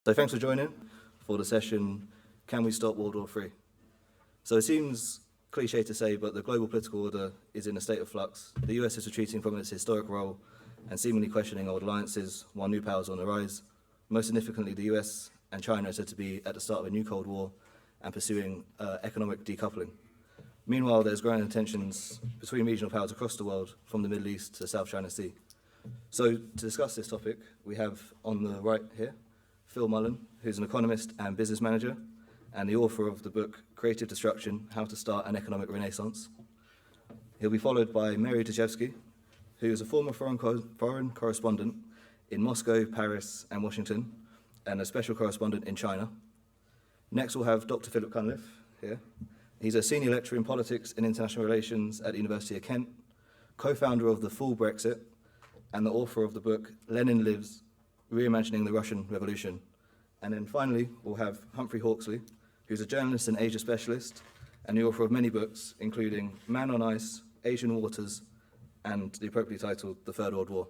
So thanks for joining for the session, Can We Stop World War III? So it seems cliche to say, but the global political order is in a state of flux. The US is retreating from its historic role and seemingly questioning old alliances, while new powers are on the rise. Most significantly, the US and China are said to be at the start of a new Cold War and pursuing economic decoupling. Meanwhile, there's growing tensions between regional powers across the world, from the Middle East to the South China Sea. So to discuss this topic, we have on the right here, Phil Mullen, who's an economist and business manager, and the author of the book Creative Destruction, How to Start an Economic Renaissance. He'll be followed by Mary Dejevsky, who is a former foreign correspondent in Moscow, Paris, and Washington, and a special correspondent in China. Next, we'll have Dr. Philip Cunliffe here. He's a senior lecturer in politics and international relations at the University of Kent, co-founder of the Full Brexit, and the author of the book Lenin Lives, Reimagining the Russian Revolution. And then finally, we'll have Humphrey Hawksley, who's a journalist and Asia specialist, and the author of many books, including Man on Ice, Asian Waters, and the appropriately titled The Third World War.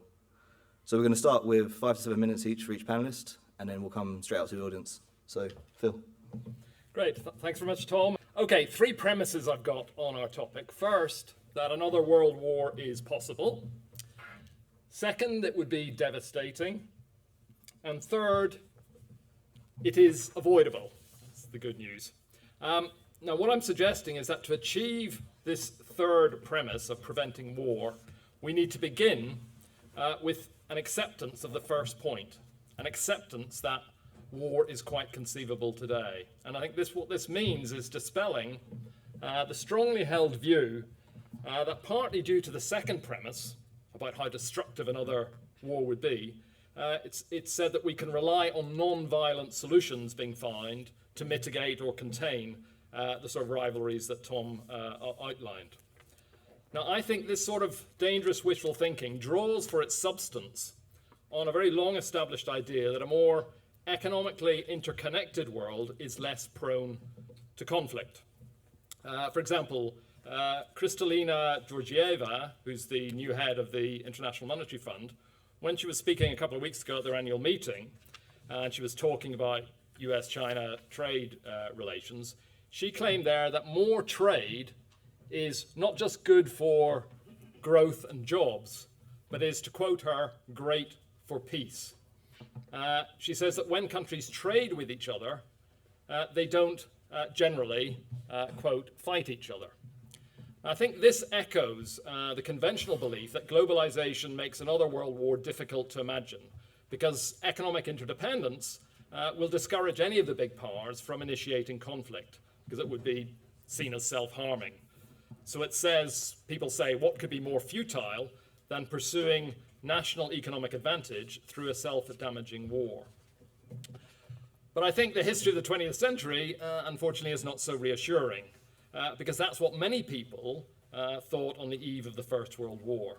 So we're going to start with 5 to 7 minutes each for each panelist, and then we'll come straight out to the audience. So, Phil. Great, thanks very much, Tom. Okay, 3 premises I've got on our topic. First, that another world war is possible. Second, it would be devastating. And third, it is avoidable. That's the good news. Now, what I'm suggesting is that to achieve this third premise of preventing war, we need to begin with an acceptance of the first point, an acceptance that war is quite conceivable today. And I think what this means is dispelling the strongly held view that partly due to the second premise about how destructive another war would be, it's said that we can rely on non-violent solutions being found to mitigate or contain the sort of rivalries that Tom outlined. Now, I think this sort of dangerous wishful thinking draws for its substance on a very long-established idea that a more economically interconnected world is less prone to conflict. For example, Kristalina Georgieva, who's the new head of the International Monetary Fund, when she was speaking a couple of weeks ago at their annual meeting, and she was talking about US-China trade relations, she claimed there that more trade is not just good for growth and jobs, but is, to quote her, great for peace. She says that when countries trade with each other, they don't generally, quote, fight each other. I think this echoes the conventional belief that globalization makes another world war difficult to imagine, because economic interdependence will discourage any of the big powers from initiating conflict, because it would be seen as self-harming. So it says, people say, what could be more futile than pursuing national economic advantage through a self-damaging war? But I think the history of the 20th century, unfortunately, is not so reassuring, because that's what many people thought on the eve of the First World War.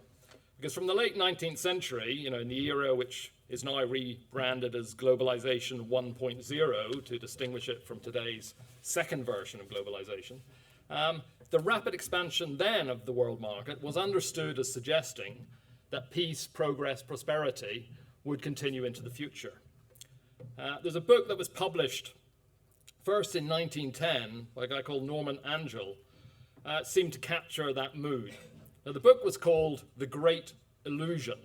Because from the late 19th century, in the era which is now rebranded as Globalization 1.0 to distinguish it from today's second version of globalization, the rapid expansion then of the world market was understood as suggesting that peace, progress, prosperity would continue into the future. There's a book that was published first in 1910 by a guy called Norman Angell, seemed to capture that mood. Now, the book was called The Great Illusion.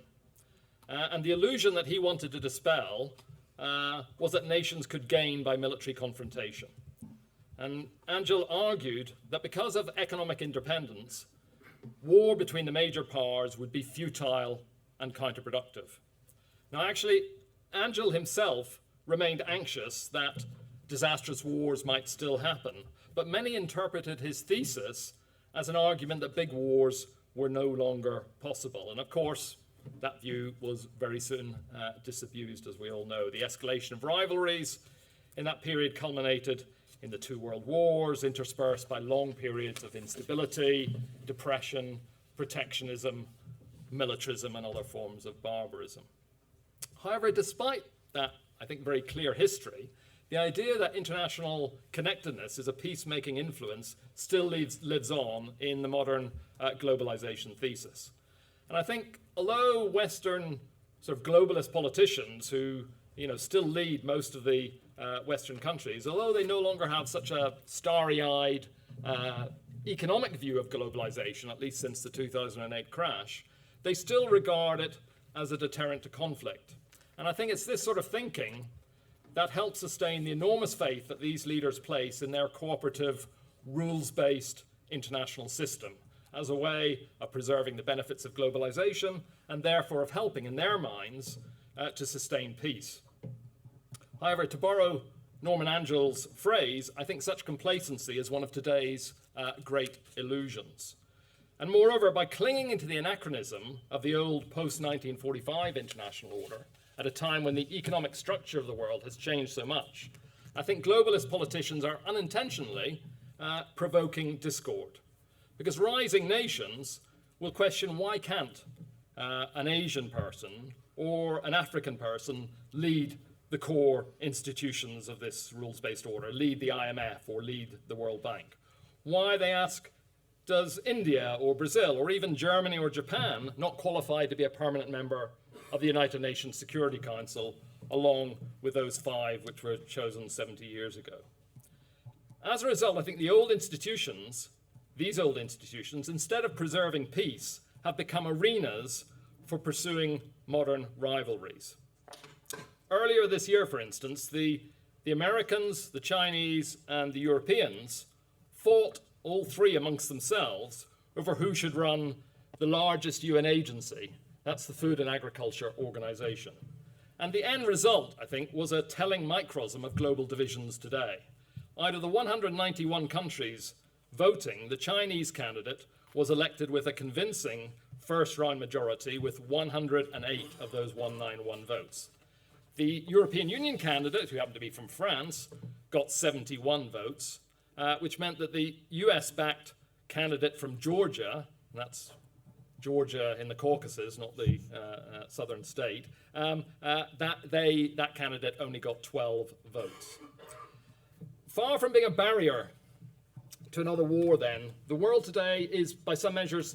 And the illusion that he wanted to dispel was that nations could gain by military confrontation. And Angell argued that because of economic independence, war between the major powers would be futile and counterproductive. Now, actually, Angell himself remained anxious that disastrous wars might still happen, but many interpreted his thesis as an argument that big wars were no longer possible. And of course, that view was very soon disabused, as we all know. The escalation of rivalries in that period culminated in the 2 world wars, interspersed by long periods of instability, depression, protectionism, militarism, and other forms of barbarism. However, despite that, I think, very clear history, the idea that international connectedness is a peacemaking influence still lives on in the modern globalization thesis. And I think, although Western sort of globalist politicians who still lead most of the Western countries, although they no longer have such a starry-eyed economic view of globalization, at least since the 2008 crash, they still regard it as a deterrent to conflict. And I think it's this sort of thinking that helps sustain the enormous faith that these leaders place in their cooperative, rules-based international system as a way of preserving the benefits of globalization and therefore of helping, in their minds, to sustain peace. However, to borrow Norman Angel's phrase, I think such complacency is one of today's great illusions. And moreover, by clinging into the anachronism of the old post-1945 international order, at a time when the economic structure of the world has changed so much, I think globalist politicians are unintentionally provoking discord. Because rising nations will question, why can't an Asian person or an African person lead the core institutions of this rules-based order, lead the IMF or lead the World Bank? Why, they ask, does India or Brazil or even Germany or Japan not qualify to be a permanent member of the United Nations Security Council, along with those 5 which were chosen 70 years ago? As a result, I think these old institutions, instead of preserving peace, have become arenas for pursuing modern rivalries. Earlier this year, for instance, the Americans, the Chinese, and the Europeans fought, all 3 amongst themselves, over who should run the largest UN agency. That's the Food and Agriculture Organization. And the end result, I think, was a telling microcosm of global divisions today. Out of the 191 countries voting, the Chinese candidate was elected with a convincing first-round majority with 108 of those 191 votes. The European Union candidate, who happened to be from France, got 71 votes, which meant that the US-backed candidate from Georgia, and that's Georgia in the Caucasus, not the southern state, that candidate only got 12 votes. Far from being a barrier to another war, then, the world today is, by some measures,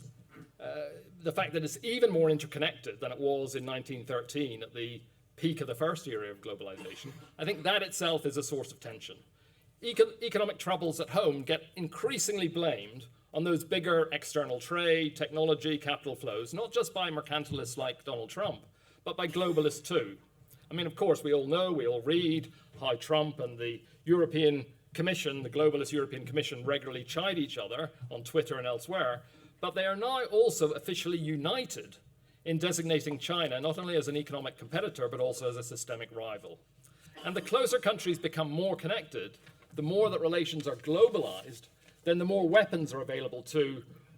the fact that it's even more interconnected than it was in 1913 at the peak of the first era of globalization. I think that itself is a source of tension. Economic troubles at home get increasingly blamed on those bigger external trade, technology, capital flows, not just by mercantilists like Donald Trump, but by globalists too. I mean, of course, we all know, we all read how Trump and the European Commission, the globalist European Commission, regularly chide each other on Twitter and elsewhere, but they are now also officially united in designating China not only as an economic competitor, but also as a systemic rival. And the closer countries become more connected, the more that relations are globalized, then the more weapons are available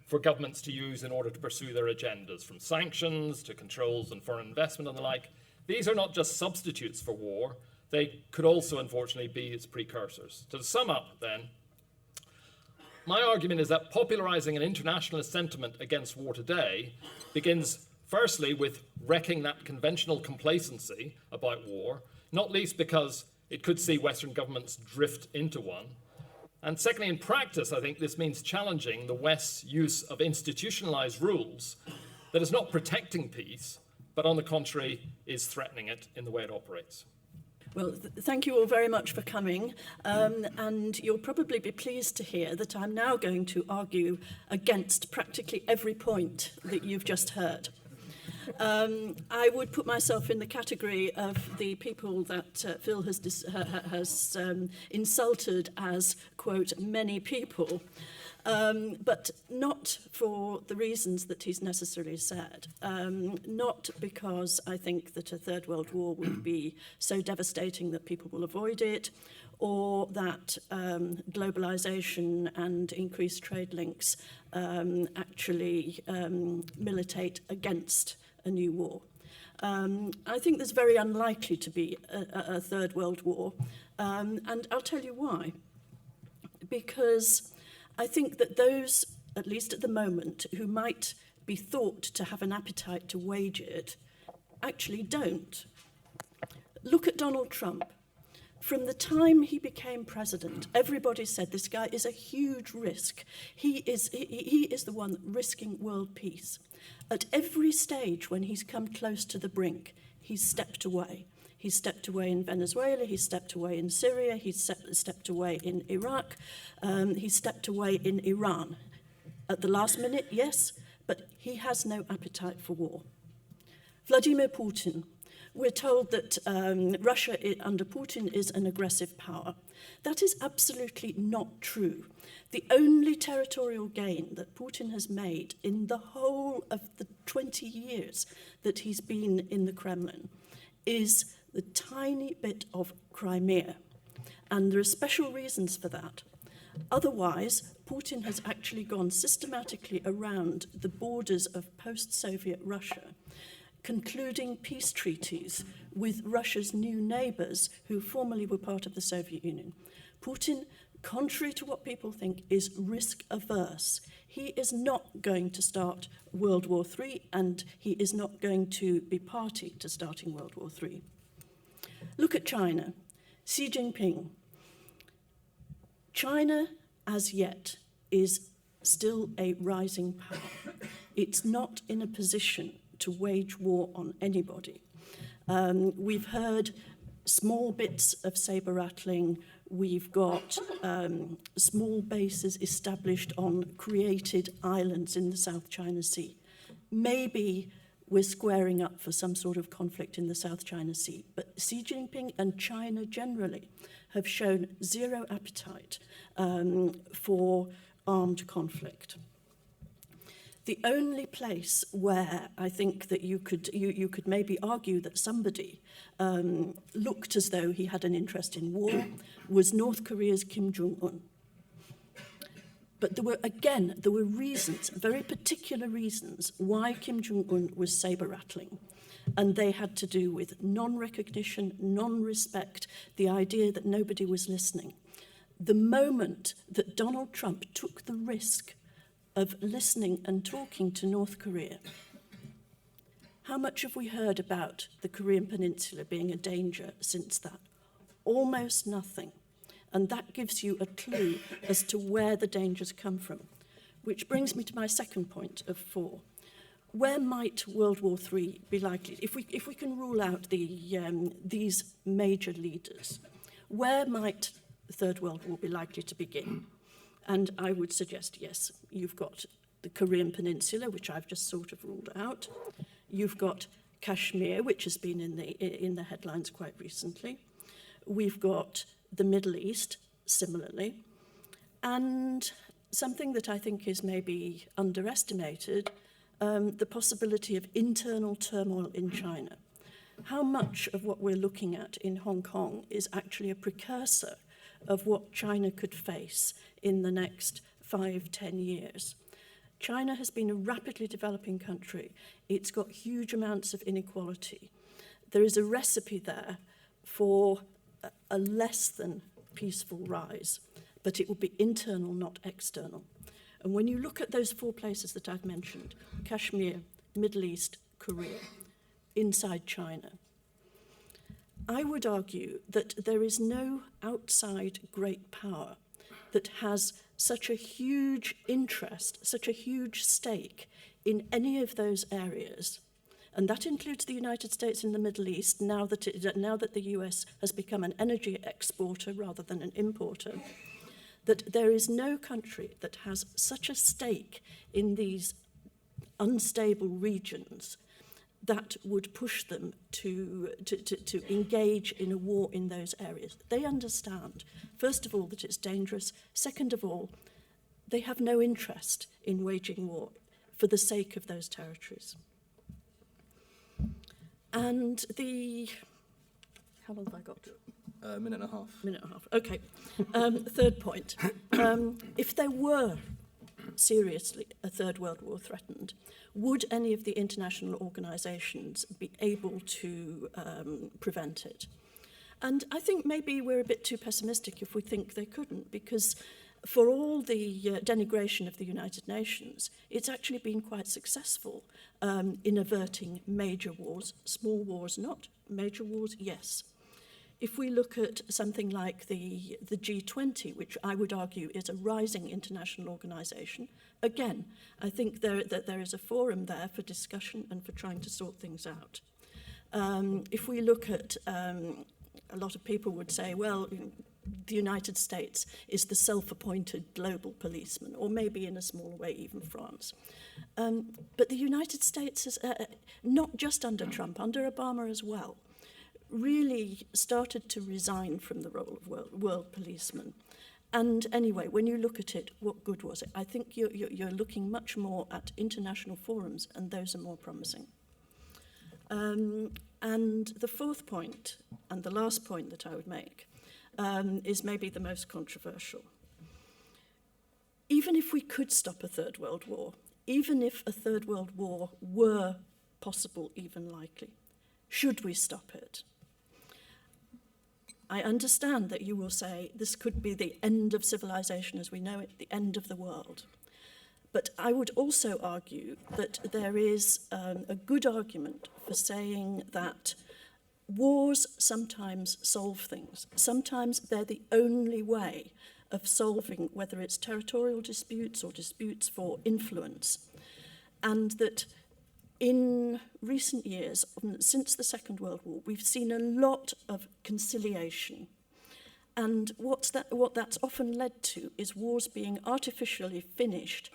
for governments to use in order to pursue their agendas, from sanctions to controls on foreign investment and the like. These are not just substitutes for war, they could also, unfortunately, be its precursors. To sum up, then, my argument is that popularizing an internationalist sentiment against war today begins, firstly, with wrecking that conventional complacency about war, not least because it could see Western governments drift into one. And secondly, in practice, I think this means challenging the West's use of institutionalized rules that is not protecting peace, but on the contrary, is threatening it in the way it operates. Well, thank you all very much for coming, and you'll probably be pleased to hear that I'm now going to argue against practically every point that you've just heard. I would put myself in the category of the people that Phil has insulted as, quote, many people, but not for the reasons that he's necessarily said. Not because I think that a third world war would be so devastating that people will avoid it, or that globalization and increased trade links actually militate against a new war. I think there's very unlikely to be a third world war, and I'll tell you why. Because I think that those, at least at the moment, who might be thought to have an appetite to wage it, actually don't. Look at Donald Trump. From the time he became president, everybody said this guy is a huge risk. He is the one risking world peace. At every stage when he's come close to the brink, he's stepped away. He stepped away in Venezuela, he stepped away in Syria, he stepped away in Iraq, he stepped away in Iran. At the last minute, yes, but he has no appetite for war. Vladimir Putin. We're told that Russia under Putin is an aggressive power. That is absolutely not true. The only territorial gain that Putin has made in the whole of the 20 years that he's been in the Kremlin is the tiny bit of Crimea. And there are special reasons for that. Otherwise, Putin has actually gone systematically around the borders of post-Soviet Russia, concluding peace treaties with Russia's new neighbours who formerly were part of the Soviet Union. Putin, contrary to what people think, is risk-averse. He is not going to start World War III, and he is not going to be party to starting World War III. Look at China. Xi Jinping. China, as yet, is still a rising power. It's not in a position to wage war on anybody. We've heard small bits of saber rattling. We've got small bases established on created islands in the South China Sea. Maybe we're squaring up for some sort of conflict in the South China Sea, but Xi Jinping and China generally have shown zero appetite for armed conflict. The only place where I think that you could maybe argue that somebody looked as though he had an interest in war was North Korea's Kim Jong-un. But there were reasons, very particular reasons, why Kim Jong-un was saber-rattling. And they had to do with non-recognition, non-respect, the idea that nobody was listening. The moment that Donald Trump took the risk of listening and talking to North Korea, how much have we heard about the Korean Peninsula being a danger since that? Almost nothing. And that gives you a clue as to where the dangers come from. Which brings me to my second point of 4. Where might World War III be likely? If we can rule out these major leaders, where might the Third World War be likely to begin? And I would suggest, yes, you've got the Korean Peninsula, which I've just sort of ruled out. You've got Kashmir, which has been in the headlines quite recently. We've got the Middle East, similarly. And something that I think is maybe underestimated, the possibility of internal turmoil in China. How much of what we're looking at in Hong Kong is actually a precursor of what China could face in the next 5-10 years? China has been a rapidly developing country. It's got huge amounts of inequality. There is a recipe there for a less than peaceful rise, but it will be internal, not external. And when you look at those 4 places that I've mentioned, Kashmir, Middle East, Korea, inside China, I would argue that there is no outside great power that has such a huge interest, such a huge stake in any of those areas. And that includes the United States and the Middle East, now that the US has become an energy exporter rather than an importer, that there is no country that has such a stake in these unstable regions that would push them to engage in a war in those areas. They understand, first of all, that it's dangerous. Second of all, they have no interest in waging war for the sake of those territories. And how long have I got? A minute and a half. Minute and a half, okay. Third point. If there were seriously a Third World War threatened, would any of the international organisations be able to prevent it? And I think maybe we're a bit too pessimistic if we think they couldn't, because for all the denigration of the United Nations, it's actually been quite successful in averting major wars, small wars not, major wars yes. If we look at something like the G20, which I would argue is a rising international organisation, again, I think that there is a forum there for discussion and for trying to sort things out. If we look at, a lot of people would say, well, the United States is the self-appointed global policeman, or maybe in a small way even France. But the United States is, not just under Trump, under Obama as well, really started to resign from the role of world policeman. And anyway, when you look at it, what good was it? I think you're looking much more at international forums, and those are more promising. And the fourth point, and the last point that I would make, is maybe the most controversial. Even if we could stop a third world war, even if a third world war were possible, even likely, should we stop it? I understand that you will say this could be the end of civilization as we know it, the end of the world. But I would also argue that there is a good argument for saying that wars sometimes solve things. Sometimes they're the only way of solving, whether it's territorial disputes or disputes for influence. And that in recent years, since the Second World War, we've seen a lot of conciliation. And what that's often led to is wars being artificially finished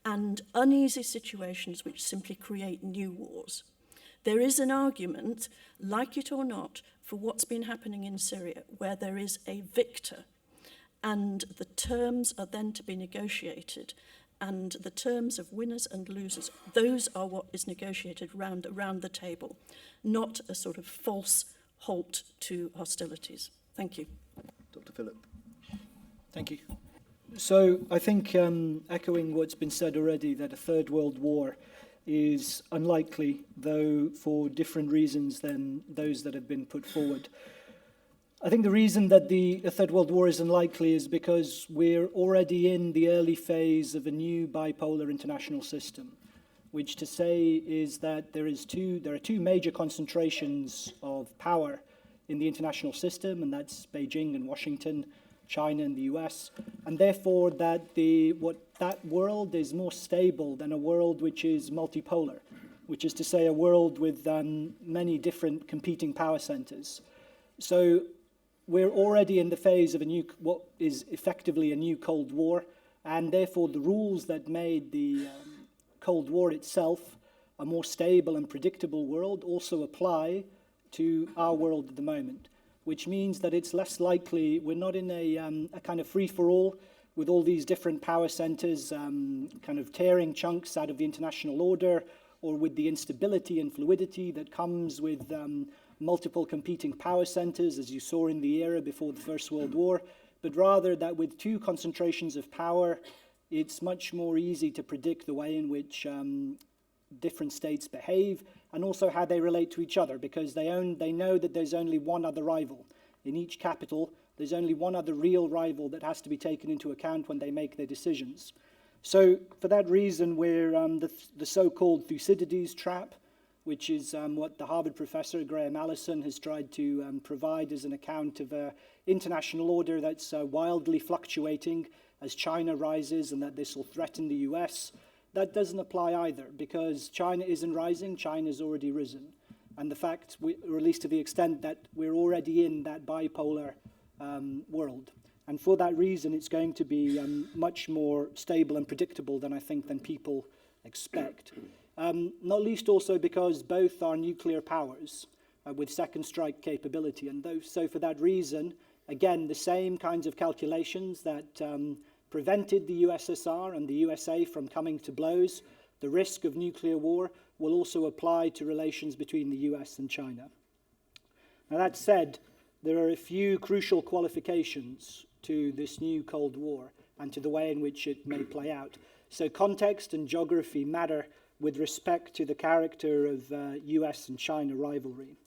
and uneasy situations which simply create new wars. There is an argument, like it or not, for what's been happening in Syria, where there is a victor, and the terms are then to be negotiated, and the terms of winners and losers, those are what is negotiated around the table, not a sort of false halt to hostilities. Thank you. Dr. Philip. Thank you. So I think, echoing what's been said already, that a third world war is unlikely, though for different reasons than those that have been put forward. I think the reason that a third world war is unlikely is because we're already in the early phase of a new bipolar international system, which to say is that there are two major concentrations of power in the international system, and that's Beijing and Washington, China and the US, and therefore that world is more stable than a world which is multipolar, which is to say a world with many different competing power centers. So we're already in the phase of what is effectively a new Cold War, and therefore the rules that made the Cold War itself a more stable and predictable world also apply to our world at the moment, which means that it's less likely, we're not in a kind of free-for-all with all these different power centers kind of tearing chunks out of the international order, or with the instability and fluidity that comes with multiple competing power centers, as you saw in the era before the First World War, but rather that with two concentrations of power, it's much more easy to predict the way in which different states behave, and also how they relate to each other, because they know that there's only one other rival. In each capital, there's only one other real rival that has to be taken into account when they make their decisions. So for that reason, we're the so-called Thucydides trap, which is what the Harvard professor Graham Allison has tried to provide as an account of an international order that's wildly fluctuating as China rises, and that this will threaten the US. That doesn't apply either, because China isn't rising, China's already risen. And the fact, or at least to the extent that we're already in that bipolar world. And for that reason, it's going to be much more stable and predictable than people expect. Not least also because both are nuclear powers with second strike capability. And so for that reason, again, the same kinds of calculations that prevented the USSR and the USA from coming to blows, the risk of nuclear war will also apply to relations between the US and China. Now that said, there are a few crucial qualifications to this new Cold War and to the way in which it may play out. So context and geography matter with respect to the character of US and China rivalry.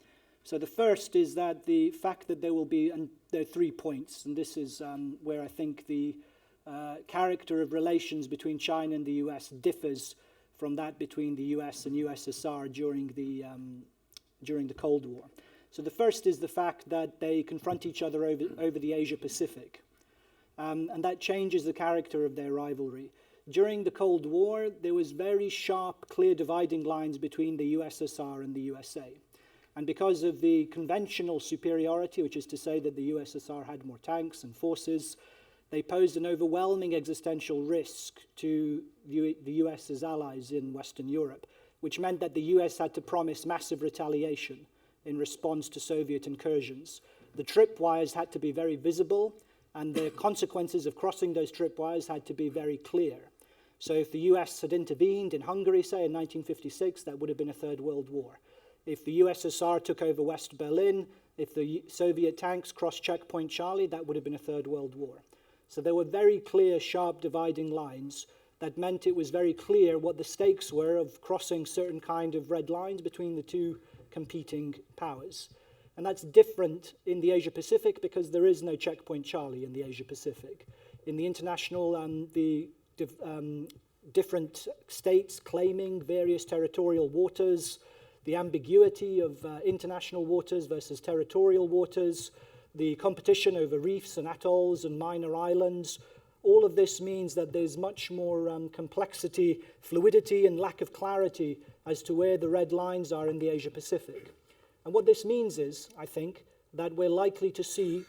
So the first is that the fact that there will be, and there are 3 points, and this is where I think the character of relations between China and the US differs from that between the US and USSR during the Cold War. So the first is the fact that they confront each other over the Asia-Pacific, and that changes the character of their rivalry. During the Cold War, there was very sharp, clear dividing lines between the USSR and the USA. And because of the conventional superiority, which is to say that the USSR had more tanks and forces, they posed an overwhelming existential risk to the US's allies in Western Europe, which meant that the US had to promise massive retaliation in response to Soviet incursions. The tripwires had to be very visible, and the consequences of crossing those tripwires had to be very clear. So if the US had intervened in Hungary, say, in 1956, that would have been a Third World War. If the USSR took over West Berlin, if the Soviet tanks crossed Checkpoint Charlie, that would have been a Third World War. So there were very clear, sharp dividing lines that meant it was very clear what the stakes were of crossing certain kind of red lines between the two competing powers. And that's different in the Asia-Pacific because there is no Checkpoint Charlie in the Asia-Pacific. In the international, different states claiming various territorial waters, the ambiguity of international waters versus territorial waters, the competition over reefs and atolls and minor islands, all of this means that there's much more complexity, fluidity, and lack of clarity as to where the red lines are in the Asia-Pacific. And what this means is, I think, that we're likely to see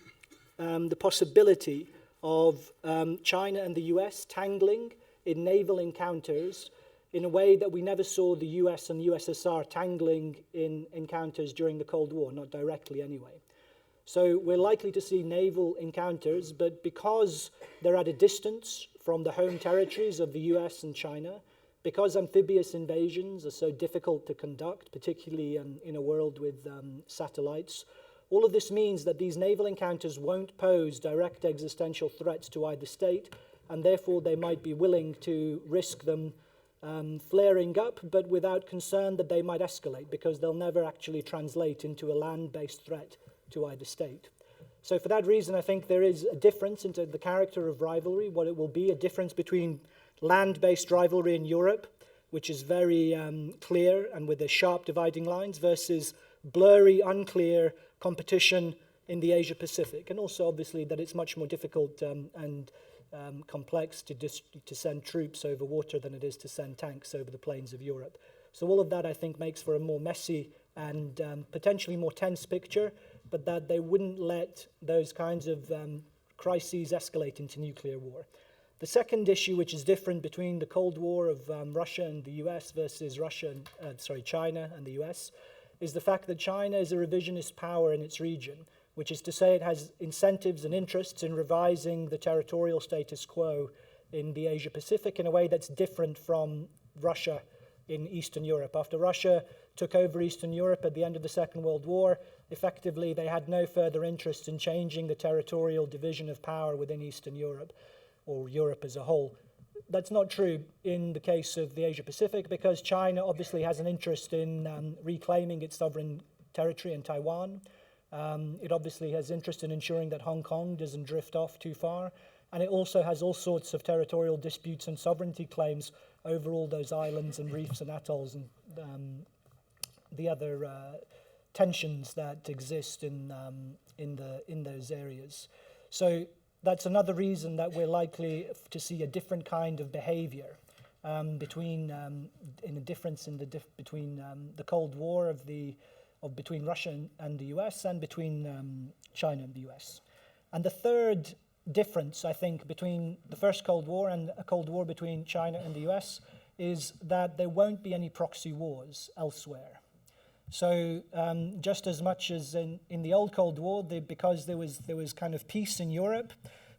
the possibility of China and the US tangling in naval encounters in a way that we never saw the US and USSR tangling in encounters during the Cold War, not directly anyway. So we're likely to see naval encounters, but because they're at a distance from the home territories of the US and China, because amphibious invasions are so difficult to conduct, particularly in a world with satellites, all of this means that these naval encounters won't pose direct existential threats to either state, and therefore they might be willing to risk them flaring up, but without concern that they might escalate, because they'll never actually translate into a land-based threat to either state. So for that reason, I think there is a difference into the character of rivalry, what it will be, a difference between land-based rivalry in Europe, which is very clear and with the sharp dividing lines, versus blurry, unclear competition in the Asia-Pacific. And also, obviously, that it's much more difficult and complex to send troops over water than it is to send tanks over the plains of Europe. So all of that, I think, makes for a more messy and potentially more tense picture, but that they wouldn't let those kinds of crises escalate into nuclear war. The second issue, which is different between the Cold War of Russia and the US versus China and the US, is the fact that China is a revisionist power in its region, which is to say it has incentives and interests in revising the territorial status quo in the Asia-Pacific in a way that's different from Russia in Eastern Europe. After Russia took over Eastern Europe at the end of the Second World War, effectively they had no further interest in changing the territorial division of power within Eastern Europe, or Europe as a whole. That's not true in the case of the Asia-Pacific, because China obviously has an interest in reclaiming its sovereign territory in Taiwan. It obviously has interest in ensuring that Hong Kong doesn't drift off too far. And it also has all sorts of territorial disputes and sovereignty claims over all those islands and reefs and atolls and the other tensions that exist in those areas. So that's another reason that we're likely to see a different kind of behavior between the Cold War between Russia and the US and between China and the US. And the third difference, I think, between the first Cold War and a Cold War between China and the US is that there won't be any proxy wars elsewhere. So just as much as in the old Cold War, because there was kind of peace in Europe,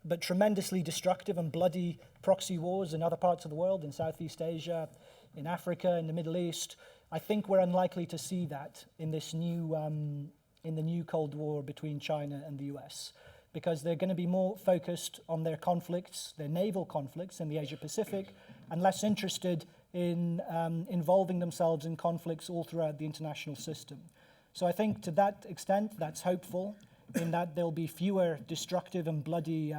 but tremendously destructive and bloody proxy wars in other parts of the world, in Southeast Asia, in Africa, in the Middle East, I think we're unlikely to see that in this in the new Cold War between China and the US, because they're going to be more focused on their conflicts, their naval conflicts in the Asia-Pacific, and less interested in involving themselves in conflicts all throughout the international system. So I think to that extent, that's hopeful, in that there'll be fewer destructive and bloody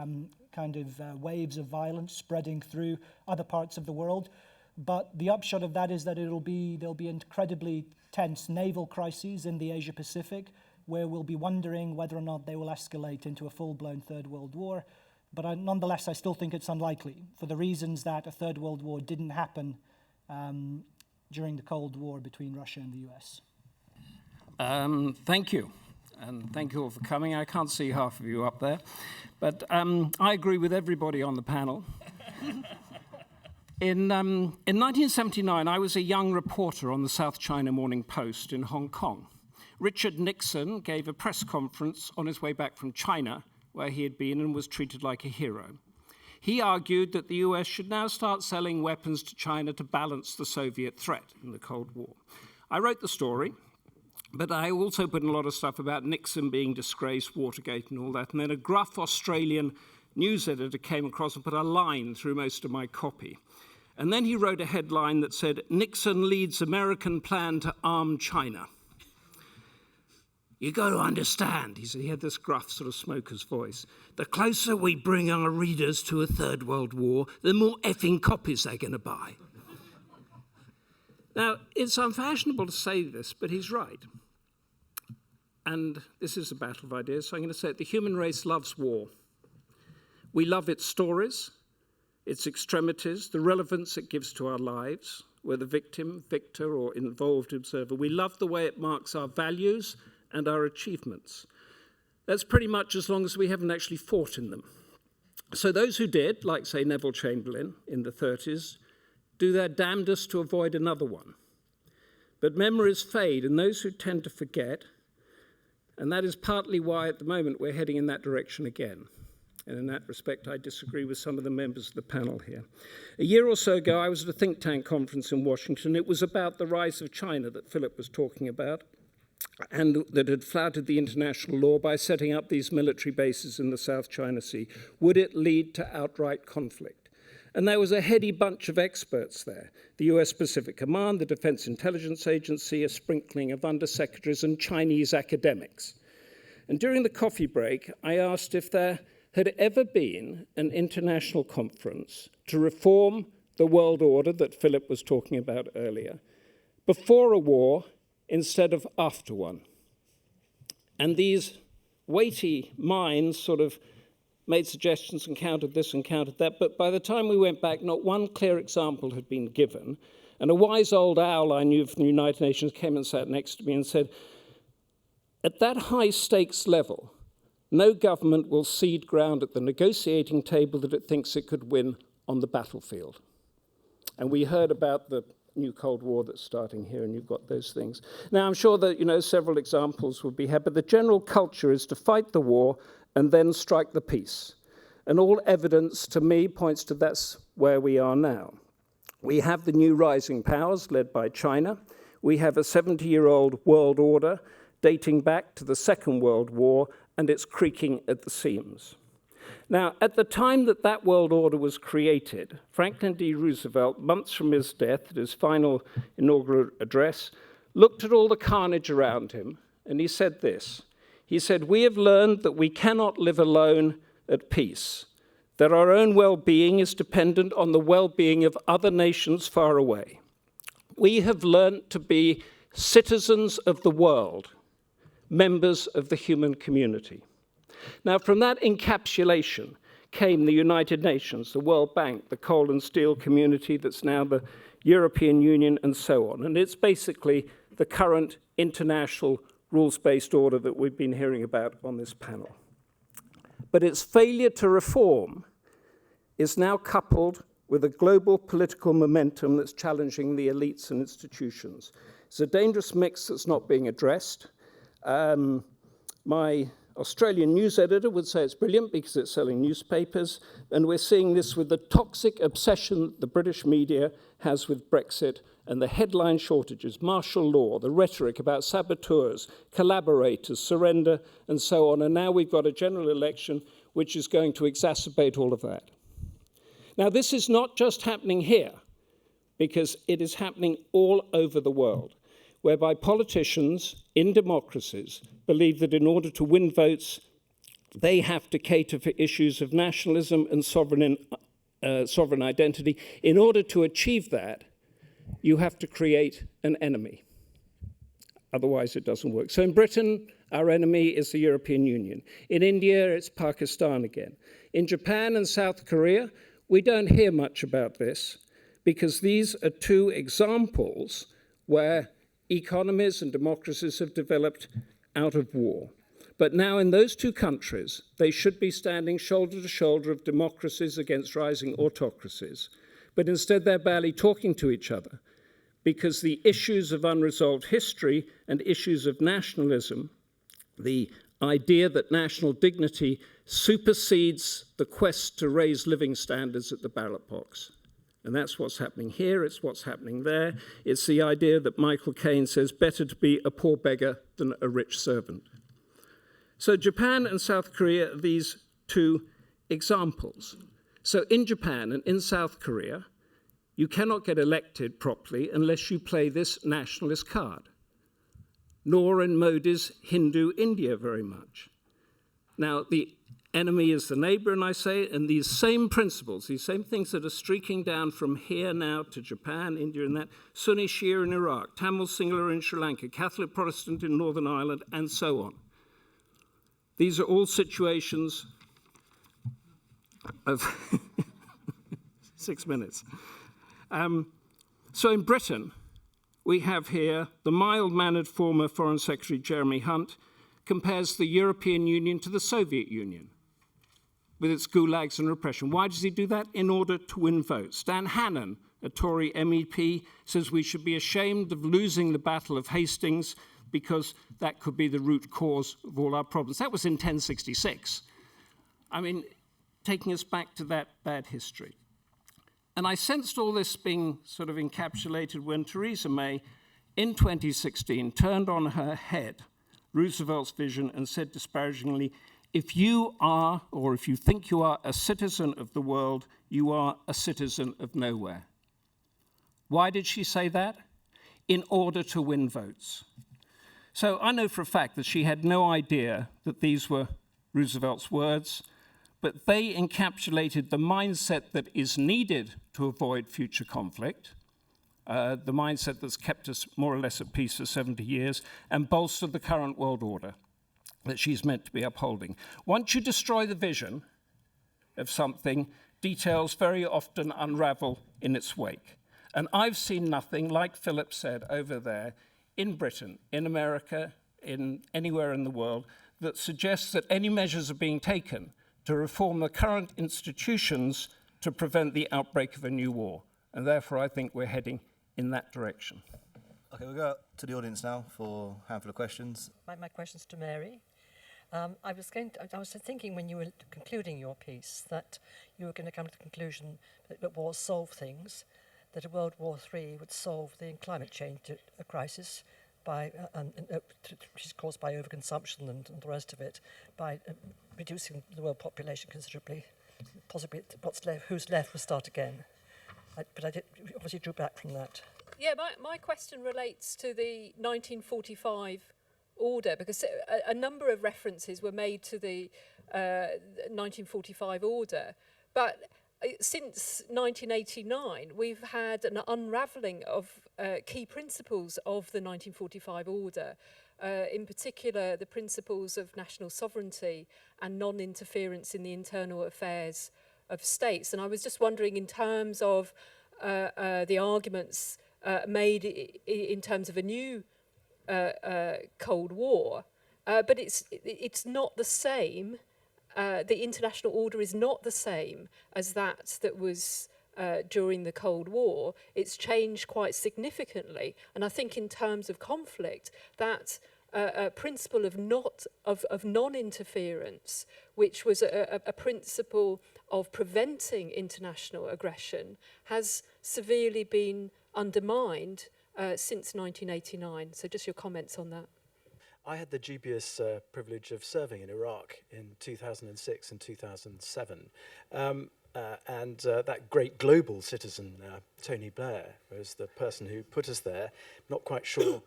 waves of violence spreading through other parts of the world. But the upshot of that is that there'll be incredibly tense naval crises in the Asia-Pacific, where we'll be wondering whether or not they will escalate into a full-blown Third World War. But nonetheless, I still think it's unlikely, for the reasons that a Third World War didn't happen during the Cold War between Russia and the US. Thank you. And thank you all for coming. I can't see half of you up there. But I agree with everybody on the panel. In 1979, I was a young reporter on the South China Morning Post in Hong Kong. Richard Nixon gave a press conference on his way back from China, where he had been and was treated like a hero. He argued that the US should now start selling weapons to China to balance the Soviet threat in the Cold War. I wrote the story. But I also put in a lot of stuff about Nixon being disgraced, Watergate and all that. And then a gruff Australian news editor came across and put a line through most of my copy. And then he wrote a headline that said, "Nixon leads American plan to arm China." You got to understand, he said, he had this gruff sort of smoker's voice, the closer we bring our readers to a third world war, the more effing copies they're going to buy. Now, it's unfashionable to say this, but he's right. And this is a battle of ideas, so I'm going to say it. The human race loves war. We love its stories, its extremities, the relevance it gives to our lives, whether victim, victor, or involved observer. We love the way it marks our values and our achievements. That's pretty much as long as we haven't actually fought in them. So those who did, like, say, Neville Chamberlain in the 30s, do their damnedest to avoid another one. But memories fade, and those who tend to forget, and that is partly why at the moment we're heading in that direction again. And in that respect, I disagree with some of the members of the panel here. A year or so ago, I was at a think tank conference in Washington. It was about the rise of China that Philip was talking about, and that had flouted the international law by setting up these military bases in the South China Sea. Would it lead to outright conflict? And there was a heady bunch of experts there. The US Pacific Command, the Defense Intelligence Agency, a sprinkling of undersecretaries and Chinese academics. And during the coffee break, I asked if there had ever been an international conference to reform the world order that Philip was talking about earlier, before a war instead of after one. And these weighty minds sort of made suggestions and counted this and counted that, but by the time we went back, not one clear example had been given. And a wise old owl I knew from the United Nations came and sat next to me and said, at that high stakes level, no government will cede ground at the negotiating table that it thinks it could win on the battlefield. And we heard about the new Cold War that's starting here, and you've got those things. Now, I'm sure that, several examples would be had, but the general culture is to fight the war and then strike the peace. And all evidence, to me, points to that's where we are now. We have the new rising powers led by China. We have a 70-year-old world order dating back to the Second World War, and it's creaking at the seams. Now, at the time that that world order was created, Franklin D. Roosevelt, months from his death, at his final inaugural address, looked at all the carnage around him, and he said this. He said, "We have learned that we cannot live alone at peace, that our own well-being is dependent on the well-being of other nations far away. We have learned to be citizens of the world, members of the human community." Now, from that encapsulation came the United Nations, the World Bank, the coal and steel community that's now the European Union, and so on. And it's basically the current international rules-based order that we've been hearing about on this panel. But its failure to reform is now coupled with a global political momentum that's challenging the elites and institutions. It's a dangerous mix that's not being addressed. My Australian news editor would say it's brilliant because it's selling newspapers, and we're seeing this with the toxic obsession the British media has with Brexit and the headline shortages, martial law, the rhetoric about saboteurs, collaborators, surrender, and so on. And now we've got a general election which is going to exacerbate all of that. Now, this is not just happening here, because it is happening all over the world, whereby politicians in democracies believe that in order to win votes, they have to cater for issues of nationalism and sovereign identity. In order to achieve that, you have to create an enemy. Otherwise, it doesn't work. So in Britain, our enemy is the European Union. In India, it's Pakistan again. In Japan and South Korea, we don't hear much about this because these are two examples where economies and democracies have developed out of war. But now in those two countries, they should be standing shoulder to shoulder of democracies against rising autocracies. But instead they're barely talking to each other because the issues of unresolved history and issues of nationalism, the idea that national dignity supersedes the quest to raise living standards at the ballot box. And that's what's happening here, it's what's happening there. It's the idea that Michael Caine says, better to be a poor beggar than a rich servant. So Japan and South Korea are these two examples. So in Japan and in South Korea, you cannot get elected properly unless you play this nationalist card. Nor in Modi's Hindu India very much. Now, the enemy is the neighbor, and I say, and these same principles, these same things that are streaking down from here now to Japan, India, and that, Sunni Shia in Iraq, Tamil Sinhala in Sri Lanka, Catholic Protestant in Northern Ireland, and so on. These are all situations of 6 minutes. So in Britain, we have here the mild-mannered former Foreign Secretary Jeremy Hunt compares the European Union to the Soviet Union with its gulags and repression. Why does he do that? In order to win votes. Dan Hannan, a Tory MEP, says we should be ashamed of losing the Battle of Hastings because that could be the root cause of all our problems. That was in 1066. I mean, taking us back to that bad history. And I sensed all this being sort of encapsulated when Theresa May, in 2016, turned on her head Roosevelt's vision and said disparagingly, if you are, or if you think you are a citizen of the world, you are a citizen of nowhere. Why did she say that? In order to win votes. So I know for a fact that she had no idea that these were Roosevelt's words, but they encapsulated the mindset that is needed to avoid future conflict, the mindset that's kept us more or less at peace for 70 years, and bolstered the current world order that she's meant to be upholding. Once you destroy the vision of something, details very often unravel in its wake. And I've seen nothing, like Philip said over there, in Britain, in America, in anywhere in the world, that suggests that any measures are being taken to reform the current institutions to prevent the outbreak of a new war. And therefore, I think we're heading in that direction. Okay, we'll go to the audience now for a handful of questions. My question's to Mary. I was thinking when you were concluding your piece that you were going to come to the conclusion that wars solve things, that a World War III would solve the climate change crisis by, which is caused by overconsumption and the rest of it, by reducing the world population considerably. Possibly who's left will start again. But I obviously drew back from that. Yeah, my question relates to the 1945 order, because a number of references were made to the 1945 order. But since 1989, we've had an unravelling of key principles of the 1945 order. In particular, the principles of national sovereignty and non-interference in the internal affairs of states. And I was just wondering, in terms of the arguments made in terms of a new Cold War, but it's not the same. The international order is not the same as that was during the Cold War. It's changed quite significantly, and I think in terms of conflict, that principle of non-interference, which was a principle of preventing international aggression, has severely been undermined since 1989. So just your comments on that. I had the dubious privilege of serving in Iraq in 2006 and 2007. And that great global citizen, Tony Blair, was the person who put us there. Not quite sure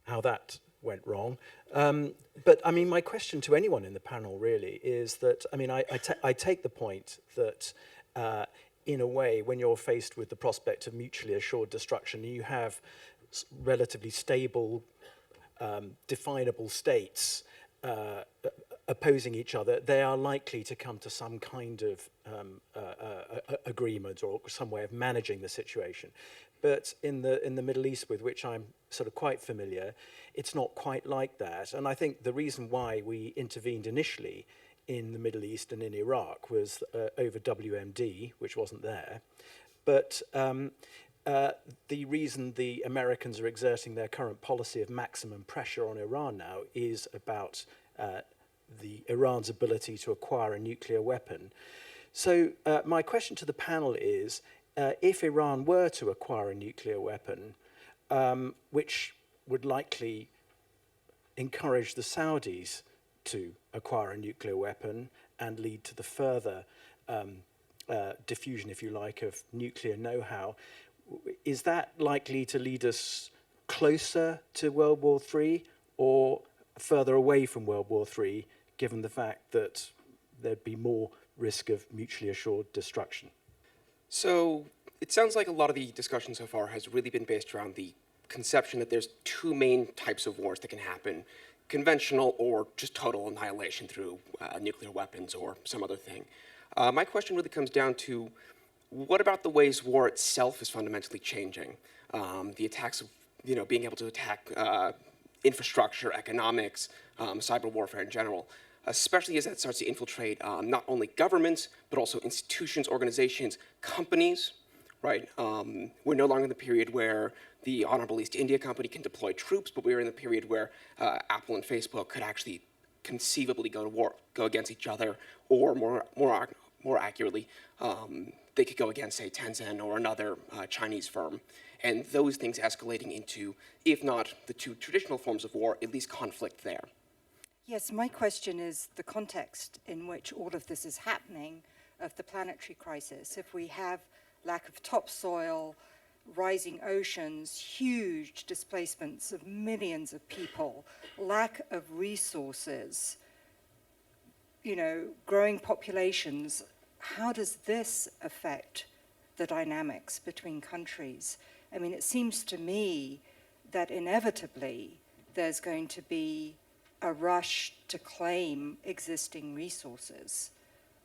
how that went wrong. But I mean, my question to anyone in the panel really is that, I mean, I take the point that in a way, when you're faced with the prospect of mutually assured destruction, you have relatively stable, definable states opposing each other, they are likely to come to some kind of agreement or some way of managing the situation. But in the Middle East, with which I'm sort of quite familiar, it's not quite like that. And I think the reason why we intervened initially in the Middle East and in Iraq was over WMD, which wasn't there. But the reason the Americans are exerting their current policy of maximum pressure on Iran now is about Iran's ability to acquire a nuclear weapon. So my question to the panel is, if Iran were to acquire a nuclear weapon, which would likely encourage the Saudis to acquire a nuclear weapon and lead to the further diffusion, if you like, of nuclear know-how, is that likely to lead us closer to World War III or further away from World War III, given the fact that there'd be more risk of mutually assured destruction? So it sounds like a lot of the discussion so far has really been based around the conception that there's two main types of wars that can happen: conventional or just total annihilation through nuclear weapons or some other thing. My question really comes down to, what about the ways war itself is fundamentally changing? The attacks of, being able to attack infrastructure, economics, cyber warfare in general, especially as that starts to infiltrate not only governments, but also institutions, organizations, companies, right? We're no longer in the period where the Honorable East India Company can deploy troops, but we're in the period where Apple and Facebook could actually conceivably go to war, go against each other, or more accurately, they could go against, say, Tencent or another Chinese firm. And those things escalating into, if not the two traditional forms of war, at least conflict there. Yes, my question is the context in which all of this is happening of the planetary crisis. If we have lack of topsoil, rising oceans, huge displacements of millions of people, lack of resources, growing populations, how does this affect the dynamics between countries? I mean, it seems to me that inevitably there's going to be a rush to claim existing resources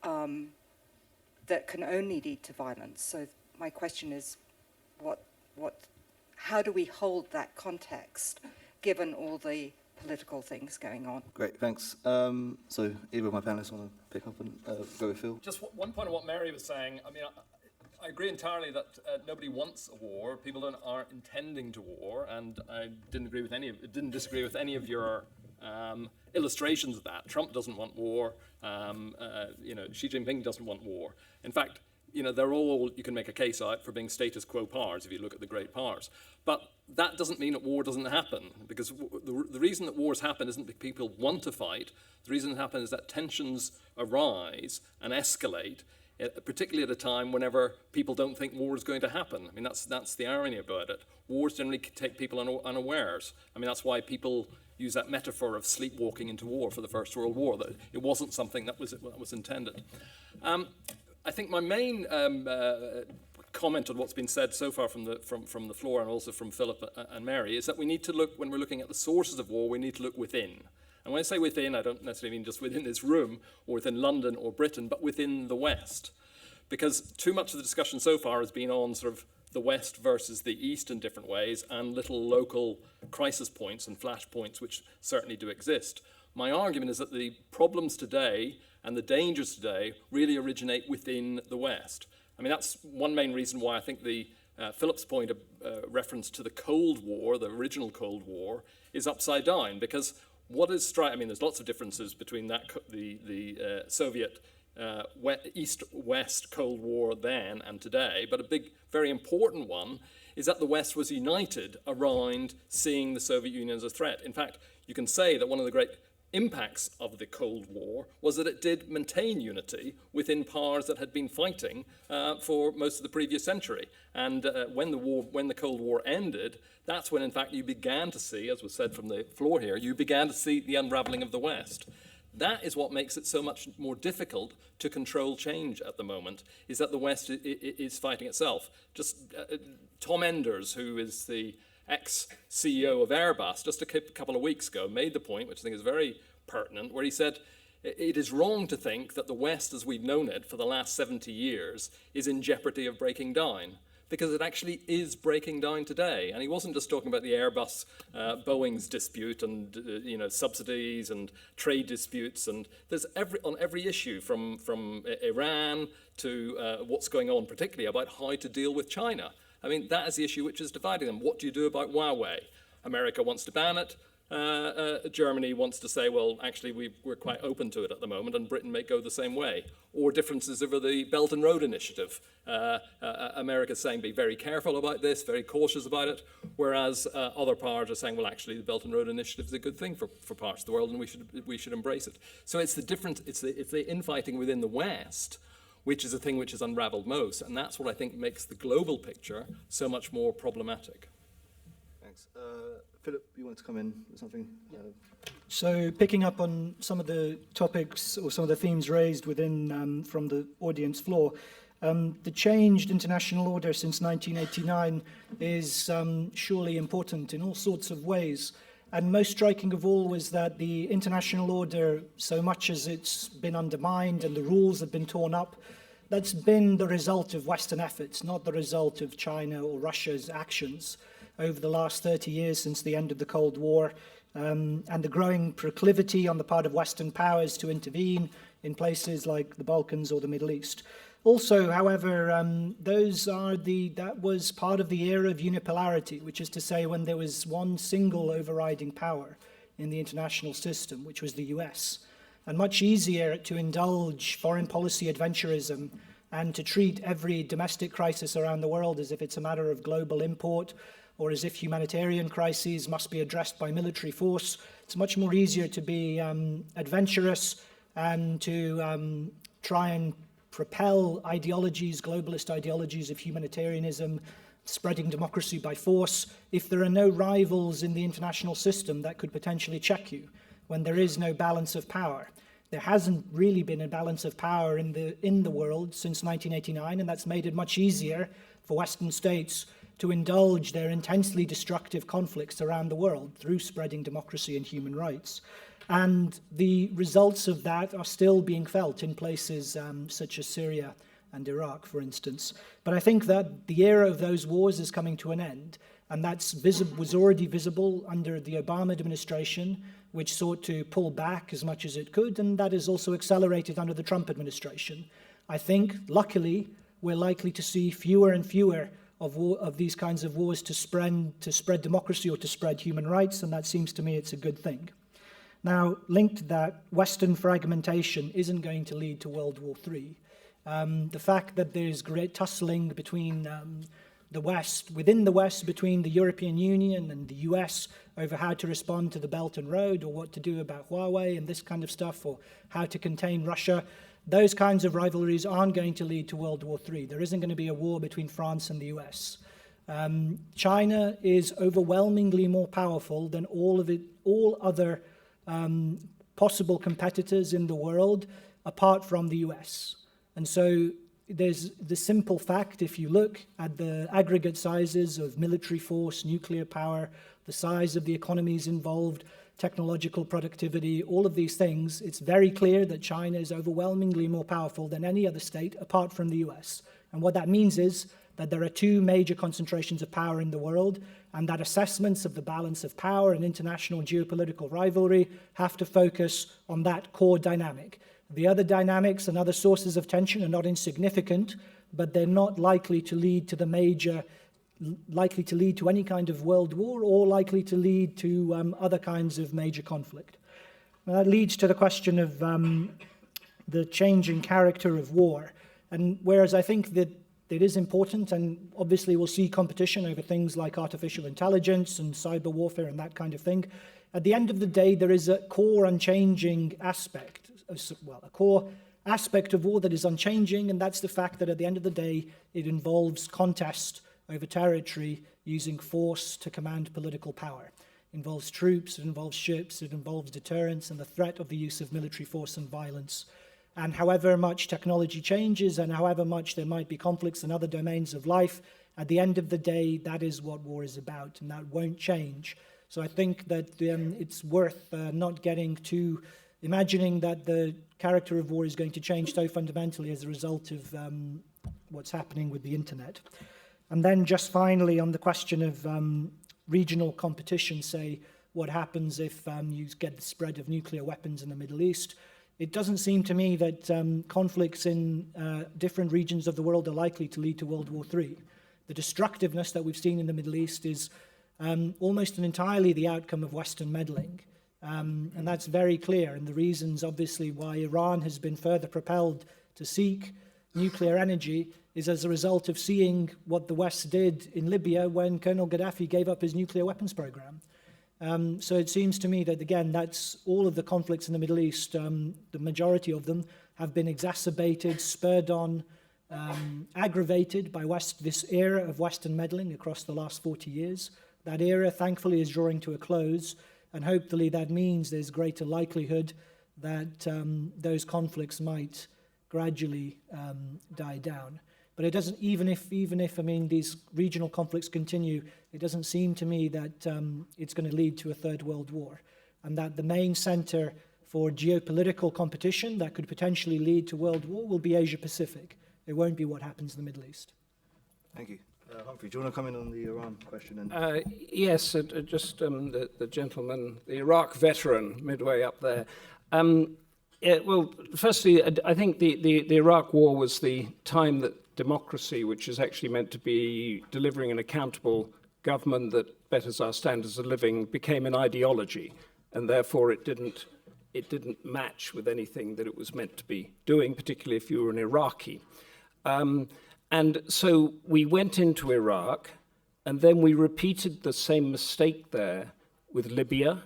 that can only lead to violence. So my question is, how do we hold that context given all the political things going on? Great, thanks. So either of my panelists want to pick up and go with Phil? Just one point on what Mary was saying. I mean, I agree entirely that nobody wants a war. People aren't intending to war, and I didn't disagree with any of your illustrations of that. Trump doesn't want war. Xi Jinping doesn't want war. In fact, they're all, you can make a case out for being status quo powers if you look at the great powers. But that doesn't mean that war doesn't happen, because the reason that wars happen isn't that people want to fight. The reason it happens is that tensions arise and escalate, particularly at a time whenever people don't think war is going to happen. I mean, that's the irony about it. Wars generally take people unawares. I mean, that's why people use that metaphor of sleepwalking into war for the First World War, that it wasn't something that was intended. I think my main comment on what's been said so far from the floor and also from Philip and Mary is that we need to look, when we're looking at the sources of war, we need to look within. And when I say within, I don't necessarily mean just within this room or within London or Britain, but within the West. Because too much of the discussion so far has been on sort of the West versus the East in different ways, and little local crisis points and flashpoints, which certainly do exist. My argument is that the problems today and the dangers today really originate within the West. I mean, that's one main reason why I think the Philip's point of reference to the Cold War, the original Cold War, is upside down, because what is I mean, there's lots of differences between that the Soviet East-West Cold War then and today, but a big, very important one is that the West was united around seeing the Soviet Union as a threat. In fact, you can say that one of the great impacts of the Cold War was that it did maintain unity within powers that had been fighting for most of the previous century. And when the Cold War ended, that's when, in fact, you began to see, as was said from the floor here, you began to see the unraveling of the West. That is what makes it so much more difficult to control change at the moment, is that the West is fighting itself. Just Tom Enders, who is the ex-CEO of Airbus, just a couple of weeks ago, made the point, which I think is very pertinent, where he said, It is wrong to think that the West, as we've known it for the last 70 years, is in jeopardy of breaking down, because it actually is breaking down today. And he wasn't just talking about the Airbus, Boeing's dispute and subsidies and trade disputes. And there's on every issue from Iran to what's going on, particularly about how to deal with China. I mean, that is the issue which is dividing them. What do you do about Huawei? America wants to ban it. Germany wants to say, well, actually, we're quite open to it at the moment, and Britain may go the same way. Or differences over the Belt and Road Initiative. America's saying, be very careful about this, very cautious about it, whereas other powers are saying, well, actually, the Belt and Road Initiative is a good thing for parts of the world, and we should embrace it. So it's the infighting within the West, which is the thing which is unraveled most, and that's what I think makes the global picture so much more problematic. Thanks. Philip, you wanted to come in with something? So picking up on some of the topics or some of the themes raised within from the audience floor, the changed international order since 1989 is surely important in all sorts of ways. And most striking of all was that the international order, so much as it's been undermined and the rules have been torn up, that's been the result of Western efforts, not the result of China or Russia's actions over the last 30 years since the end of the Cold War, and the growing proclivity on the part of Western powers to intervene in places like the Balkans or the Middle East. Also, however, that was part of the era of unipolarity, which is to say when there was one single overriding power in the international system, which was the US, and much easier to indulge foreign policy adventurism and to treat every domestic crisis around the world as if it's a matter of global import, or as if humanitarian crises must be addressed by military force. It's much more easier to be adventurous and to try and propel ideologies, globalist ideologies of humanitarianism, spreading democracy by force, if there are no rivals in the international system that could potentially check you, when there is no balance of power. There hasn't really been a balance of power in the world since 1989, and that's made it much easier for Western states to indulge their intensely destructive conflicts around the world through spreading democracy and human rights. And the results of that are still being felt in places such as Syria and Iraq, for instance. But I think that the era of those wars is coming to an end, and that was already visible under the Obama administration, which sought to pull back as much as it could, and that is also accelerated under the Trump administration. I think, luckily, we're likely to see fewer and fewer of these kinds of wars to spread democracy or to spread human rights, and that seems to me it's a good thing. Now, linked to that, Western fragmentation isn't going to lead to World War III. The fact that there's great tussling between the West, within the West, between the European Union and the US over how to respond to the Belt and Road, or what to do about Huawei and this kind of stuff, or how to contain Russia, those kinds of rivalries aren't going to lead to World War III. There isn't going to be a war between France and the US. China is overwhelmingly more powerful than all other possible competitors in the world, apart from the US. And so there's the simple fact, if you look at the aggregate sizes of military force, nuclear power, the size of the economies involved, technological productivity, all of these things, it's very clear that China is overwhelmingly more powerful than any other state apart from the US. And what that means is that there are two major concentrations of power in the world, and that assessments of the balance of power and international geopolitical rivalry have to focus on that core dynamic. The other dynamics and other sources of tension are not insignificant, but they're not likely to lead to any kind of world war, or likely to lead to other kinds of major conflict. And that leads to the question of the changing character of war. And whereas I think that it is important, and obviously we'll see competition over things like artificial intelligence and cyber warfare and that kind of thing, at the end of the day, there is a core unchanging aspect, a core aspect of war that is unchanging, and that's the fact that at the end of the day, it involves contest over territory using force to command political power. It involves troops, it involves ships, it involves deterrence and the threat of the use of military force and violence. And however much technology changes and however much there might be conflicts in other domains of life, at the end of the day, that is what war is about, and that won't change. So I think that it's worth not getting too imagining that the character of war is going to change so fundamentally as a result of what's happening with the internet. And then just finally on the question of regional competition, say what happens if you get the spread of nuclear weapons in the Middle East. It doesn't seem to me that conflicts in different regions of the world are likely to lead to World War III. The destructiveness that we've seen in the Middle East is almost entirely the outcome of Western meddling. And that's very clear. And the reasons, obviously, why Iran has been further propelled to seek nuclear energy is as a result of seeing what the West did in Libya when Colonel Gaddafi gave up his nuclear weapons program. So it seems to me that, again, that's all of the conflicts in the Middle East, the majority of them have been exacerbated, spurred on, aggravated by this era of Western meddling across the last 40 years. That era, thankfully, is drawing to a close, and hopefully that means there's greater likelihood that those conflicts might gradually die down. But it doesn't, even if I mean, these regional conflicts continue, it doesn't seem to me that it's going to lead to a third world war, and that the main center for geopolitical competition that could potentially lead to world war will be Asia Pacific. It won't be what happens in the Middle East. Thank you. Humphrey, do you want to come in on the Iran question? Yes, just the gentleman, the Iraq veteran, midway up there. Well, firstly, I think the Iraq War was the time that democracy, which is actually meant to be delivering an accountable government that betters our standards of living, became an ideology, and therefore it didn't match with anything that it was meant to be doing, particularly if you were an Iraqi. And so we went into Iraq, and then we repeated the same mistake there with Libya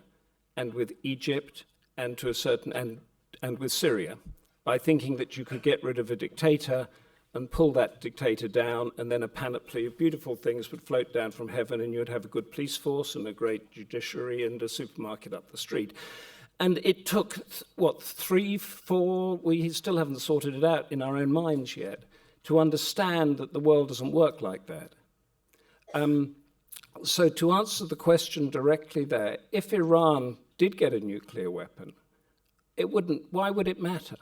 and with Egypt and to a certain and with Syria, by thinking that you could get rid of a dictator and pull that dictator down, and then a panoply of beautiful things would float down from heaven, and you'd have a good police force and a great judiciary and a supermarket up the street. And it took, 3, 4, we still haven't sorted it out in our own minds yet, to understand that the world doesn't work like that. So to answer the question directly there, if Iran did get a nuclear weapon, why would it matter?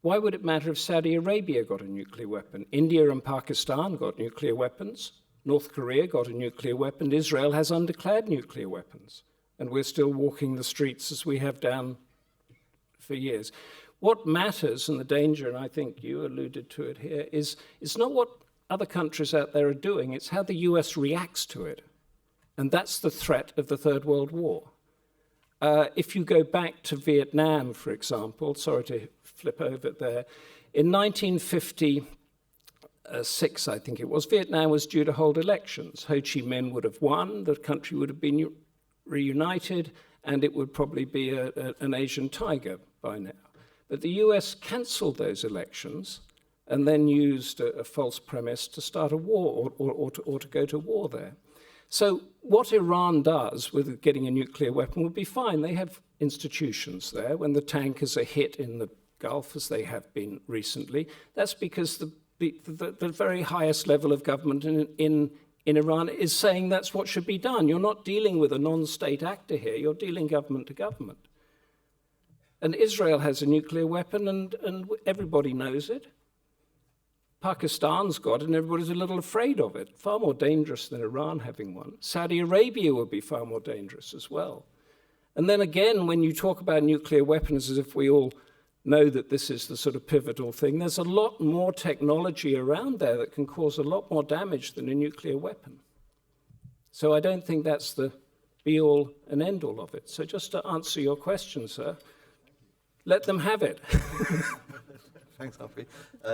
Why would it matter if Saudi Arabia got a nuclear weapon? India and Pakistan got nuclear weapons. North Korea got a nuclear weapon. Israel has undeclared nuclear weapons. And we're still walking the streets as we have done for years. What matters, and the danger, and I think you alluded to it here, is not what other countries out there are doing, it's how the US reacts to it. And that's the threat of the Third World War. If you go back to Vietnam, for example, sorry to flip over there, in 1956, I think it was, Vietnam was due to hold elections. Ho Chi Minh would have won, the country would have been reunited, and it would probably be an Asian tiger by now. But the US cancelled those elections and then used a false premise to start a war or to go to war there. So what Iran does with getting a nuclear weapon would be fine. They have institutions there. When the tankers are hit in the Gulf, as they have been recently, that's because the very highest level of government in Iran is saying that's what should be done. You're not dealing with a non-state actor here. You're dealing government to government. And Israel has a nuclear weapon, and everybody knows it. Pakistan's got it, and everybody's a little afraid of it. Far more dangerous than Iran having one. Saudi Arabia would be far more dangerous as well. And then again, when you talk about nuclear weapons as if we all know that this is the sort of pivotal thing, there's a lot more technology around there that can cause a lot more damage than a nuclear weapon. So I don't think that's the be-all and end-all of it. So just to answer your question, sir, let them have it. Thanks, Humphrey.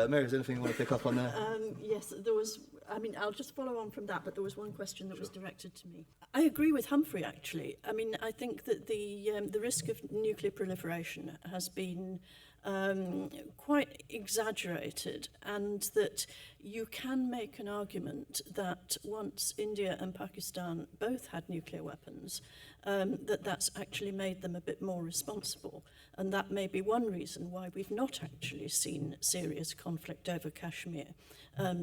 Mary, is there anything you want to pick up on there? Yes, there was, I'll just follow on from that, but there was one question that was directed to me. I agree with Humphrey, actually. I think that the risk of nuclear proliferation has been quite exaggerated, and that you can make an argument that once India and Pakistan both had nuclear weapons, that's actually made them a bit more responsible. And that may be one reason why we've not actually seen serious conflict over Kashmir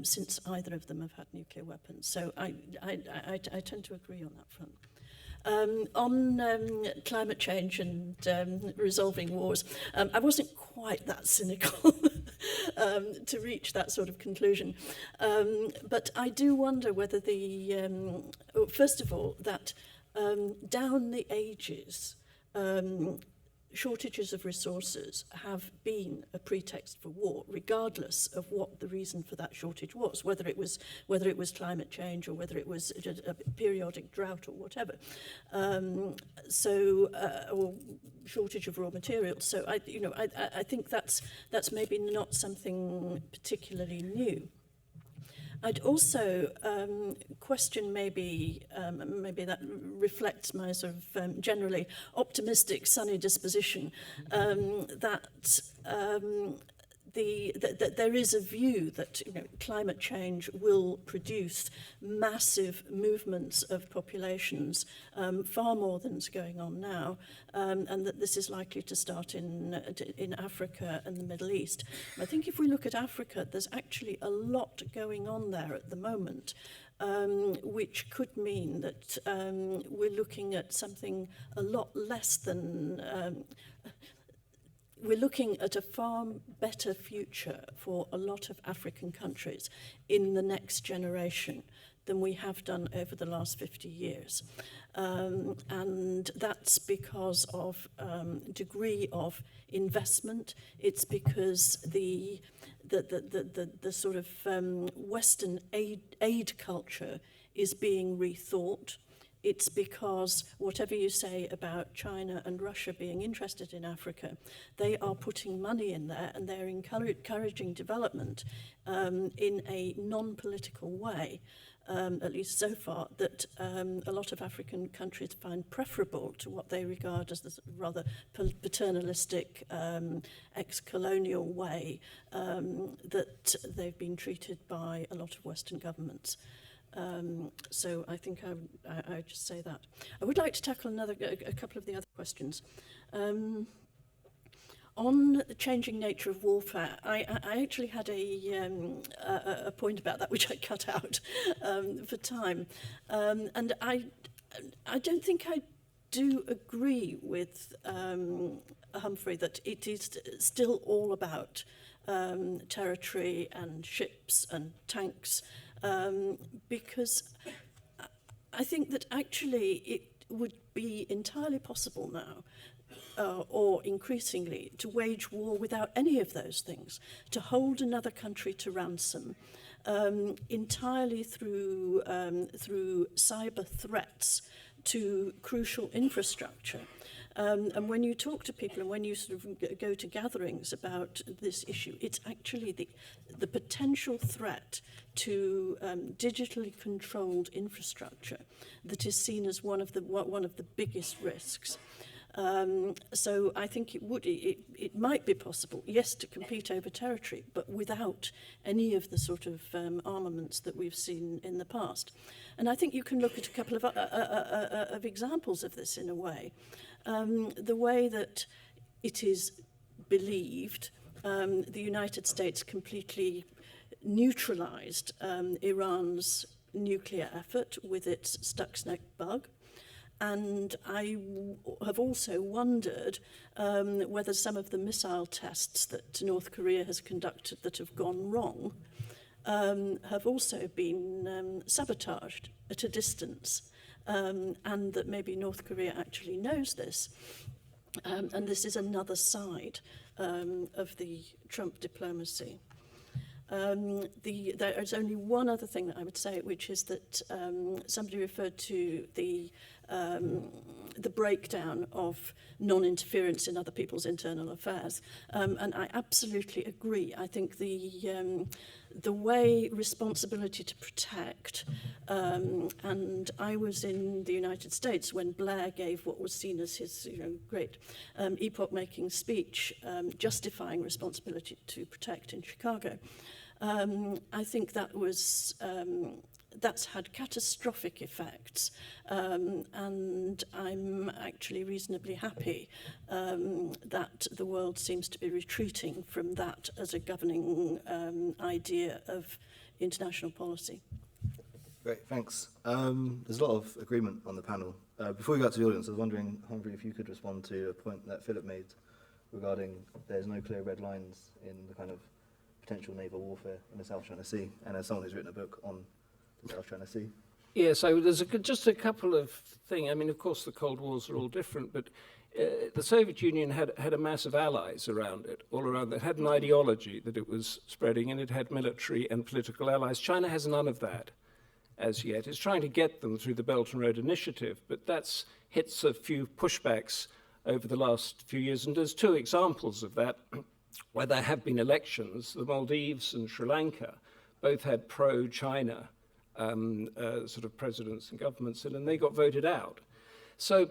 since either of them have had nuclear weapons. So I tend to agree on that front. On climate change and resolving wars, I wasn't quite that cynical to reach that sort of conclusion. But I do wonder whether first of all, that down the ages, shortages of resources have been a pretext for war, regardless of what the reason for that shortage was, whether it was climate change or whether it was a periodic drought or whatever. Or shortage of raw materials. So I think that's maybe not something particularly new. I'd also question maybe that reflects my sort of generally optimistic, sunny disposition, that there is a view that climate change will produce massive movements of populations, far more than is going on now, and that this is likely to start in Africa and the Middle East. I think if we look at Africa, there's actually a lot going on there at the moment, which could mean that we're looking at something a lot less than... we're looking at a far better future for a lot of African countries in the next generation than we have done over the last 50 years. And that's because of degree of investment. It's because the sort of Western aid culture is being rethought. It's because whatever you say about China and Russia being interested in Africa, they are putting money in there and they're encouraging development in a non-political way, at least so far, that a lot of African countries find preferable to what they regard as the rather paternalistic, ex-colonial way that they've been treated by a lot of Western governments. So I think I would just say that. I would like to tackle a couple of the other questions. On the changing nature of warfare, I actually had a point about that which I cut out for time, and I don't think I do agree with Humphrey that it is still all about territory and ships and tanks. Because I think that actually it would be entirely possible now, or increasingly, to wage war without any of those things, to hold another country to ransom, entirely through cyber threats to crucial infrastructure. And when you talk to people and when you sort of go to gatherings about this issue, it's actually the potential threat to digitally controlled infrastructure that is seen as one of the biggest risks. So I think it might be possible, yes, to compete over territory, but without any of the sort of armaments that we've seen in the past. And I think you can look at a couple of examples of this in a way. The way that it is believed the United States completely neutralized Iran's nuclear effort with its Stuxnet bug. And I have also wondered whether some of the missile tests that North Korea has conducted that have gone wrong have also been sabotaged at a distance, and that maybe North Korea actually knows this. And this is another side of the Trump diplomacy. There is only one other thing that I would say, which is that somebody referred to the breakdown of non-interference in other people's internal affairs, and I absolutely agree. I think the way responsibility to protect, and I was in the United States when Blair gave what was seen as his great epoch-making speech justifying responsibility to protect in Chicago. I think that was that's had catastrophic effects, and I'm actually reasonably happy that the world seems to be retreating from that as a governing idea of international policy. Great, thanks. There's a lot of agreement on the panel. Before we go to the audience, I was wondering, Humphrey, if you could respond to a point that Philip made regarding there's no clear red lines in the kind of potential naval warfare in the South China Sea, and as someone who's written a book on the South China Sea. Yeah, so there's just a couple of things. I mean, of course, the Cold Wars are all different, but the Soviet Union had a mass of allies around it, all around. It had an ideology that it was spreading, and it had military and political allies. China has none of that as yet. It's trying to get them through the Belt and Road Initiative, but that's hits a few pushbacks over the last few years, and there's two examples of that where there have been elections. The Maldives and Sri Lanka both had pro-China sort of presidents and governments, and they got voted out. So,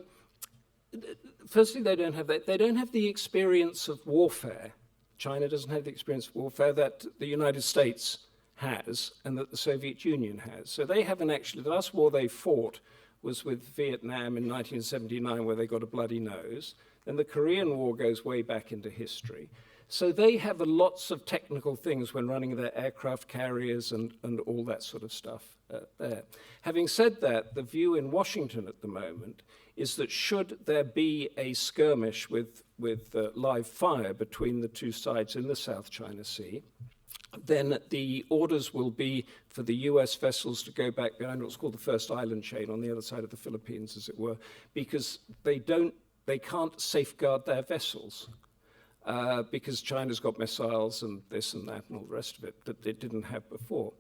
firstly, they don't have that. They don't have the experience of warfare. China doesn't have the experience of warfare that the United States has and that the Soviet Union has. So they haven't actually, the last war they fought was with Vietnam in 1979, where they got a bloody nose. Then the Korean War goes way back into history. So they have lots of technical things when running their aircraft carriers and all that sort of stuff there. Having said that, the view in Washington at the moment is that should there be a skirmish with live fire between the two sides in the South China Sea, then the orders will be for the US vessels to go back behind what's called the first island chain on the other side of the Philippines, as it were, because they can't safeguard their vessels. Because China's got missiles and this and that and all the rest of it that it didn't have before.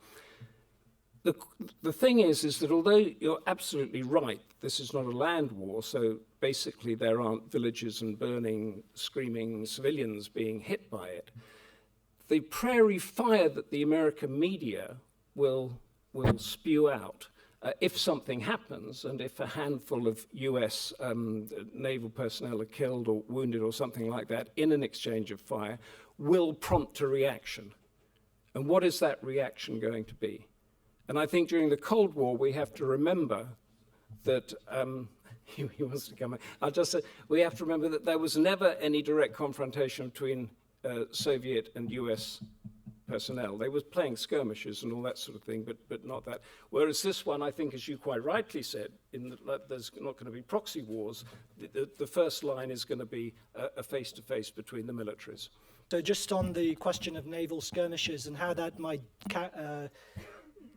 The thing is that although you're absolutely right, this is not a land war, so basically there aren't villages and burning, screaming civilians being hit by it. The prairie fire that the American media will spew out if something happens, and if a handful of US naval personnel are killed or wounded or something like that in an exchange of fire, will prompt a reaction. And what is that reaction going to be? And I think during the Cold War, we have to remember that, he wants to come in. I'll just say, we have to remember that there was never any direct confrontation between Soviet and US personnel. They were playing skirmishes and all that sort of thing, but not that. Whereas this one, I think, as you quite rightly said, in that there's not going to be proxy wars. The first line is going to be a face-to-face between the militaries. So just on the question of naval skirmishes and how that might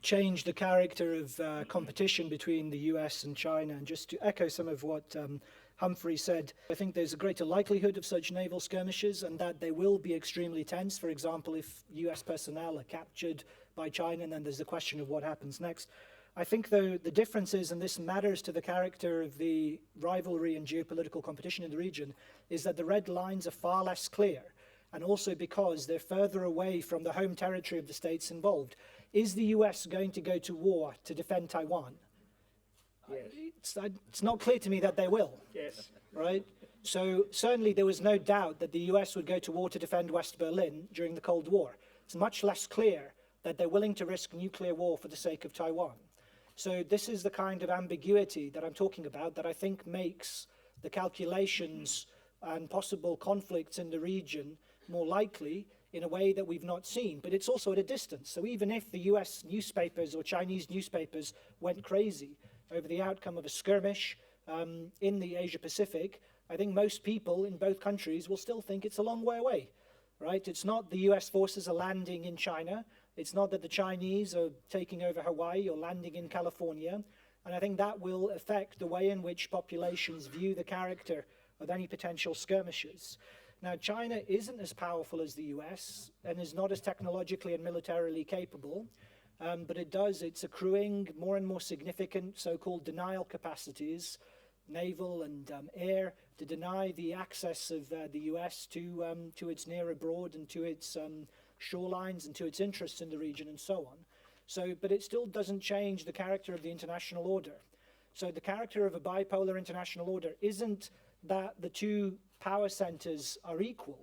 change the character of competition between the US and China, and just to echo some of what Humphrey said, I think there's a greater likelihood of such naval skirmishes and that they will be extremely tense. For example, if US personnel are captured by China, and then there's the question of what happens next. I think, though, the difference is, and this matters to the character of the rivalry and geopolitical competition in the region, is that the red lines are far less clear, and also because they're further away from the home territory of the states involved. Is the US going to go to war to defend Taiwan? Yes. It's not clear to me that they will. Yes. Right? So certainly there was no doubt that the US would go to war to defend West Berlin during the Cold War. It's much less clear that they're willing to risk nuclear war for the sake of Taiwan. So this is the kind of ambiguity that I'm talking about that I think makes the calculations and possible conflicts in the region more likely in a way that we've not seen. But it's also at a distance. So even if the US newspapers or Chinese newspapers went crazy over the outcome of a skirmish in the Asia-Pacific, I think most people in both countries will still think it's a long way away, right? It's not the US forces are landing in China. It's not that the Chinese are taking over Hawaii or landing in California. And I think that will affect the way in which populations view the character of any potential skirmishes. Now, China isn't as powerful as the US and is not as technologically and militarily capable. But it's accruing more and more significant so-called denial capacities, naval and air, to deny the access of the US to its near abroad and to its shorelines and to its interests in the region and so on. But it still doesn't change the character of the international order. So the character of a bipolar international order isn't that the two power centers are equal,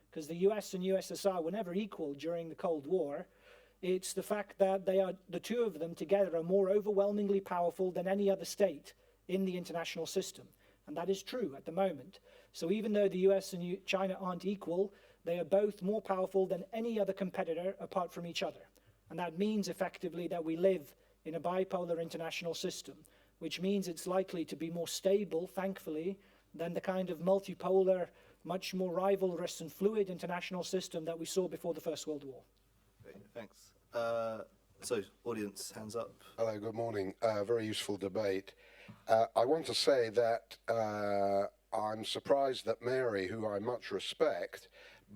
because the US and USSR were never equal during the Cold War. It's the fact that the two of them together are more overwhelmingly powerful than any other state in the international system. And that is true at the moment. So even though the US and China aren't equal, they are both more powerful than any other competitor apart from each other. And that means effectively that we live in a bipolar international system, which means it's likely to be more stable, thankfully, than the kind of multipolar, much more rivalrous and fluid international system that we saw before the First World War. Great, thanks. So, audience, hands up. Hello, good morning. Very useful debate. I want to say that I'm surprised that Mary, who I much respect,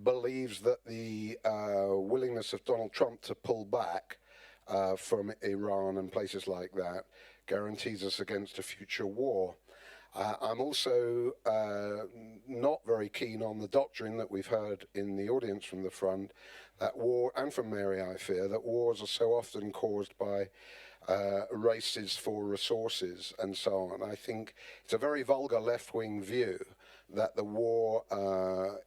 believes that the willingness of Donald Trump to pull back from Iran and places like that guarantees us against a future war. I'm also not very keen on the doctrine that we've heard in the audience from the front, that war, and from Mary I fear, that wars are so often caused by races for resources and so on. I think it's a very vulgar left-wing view that the war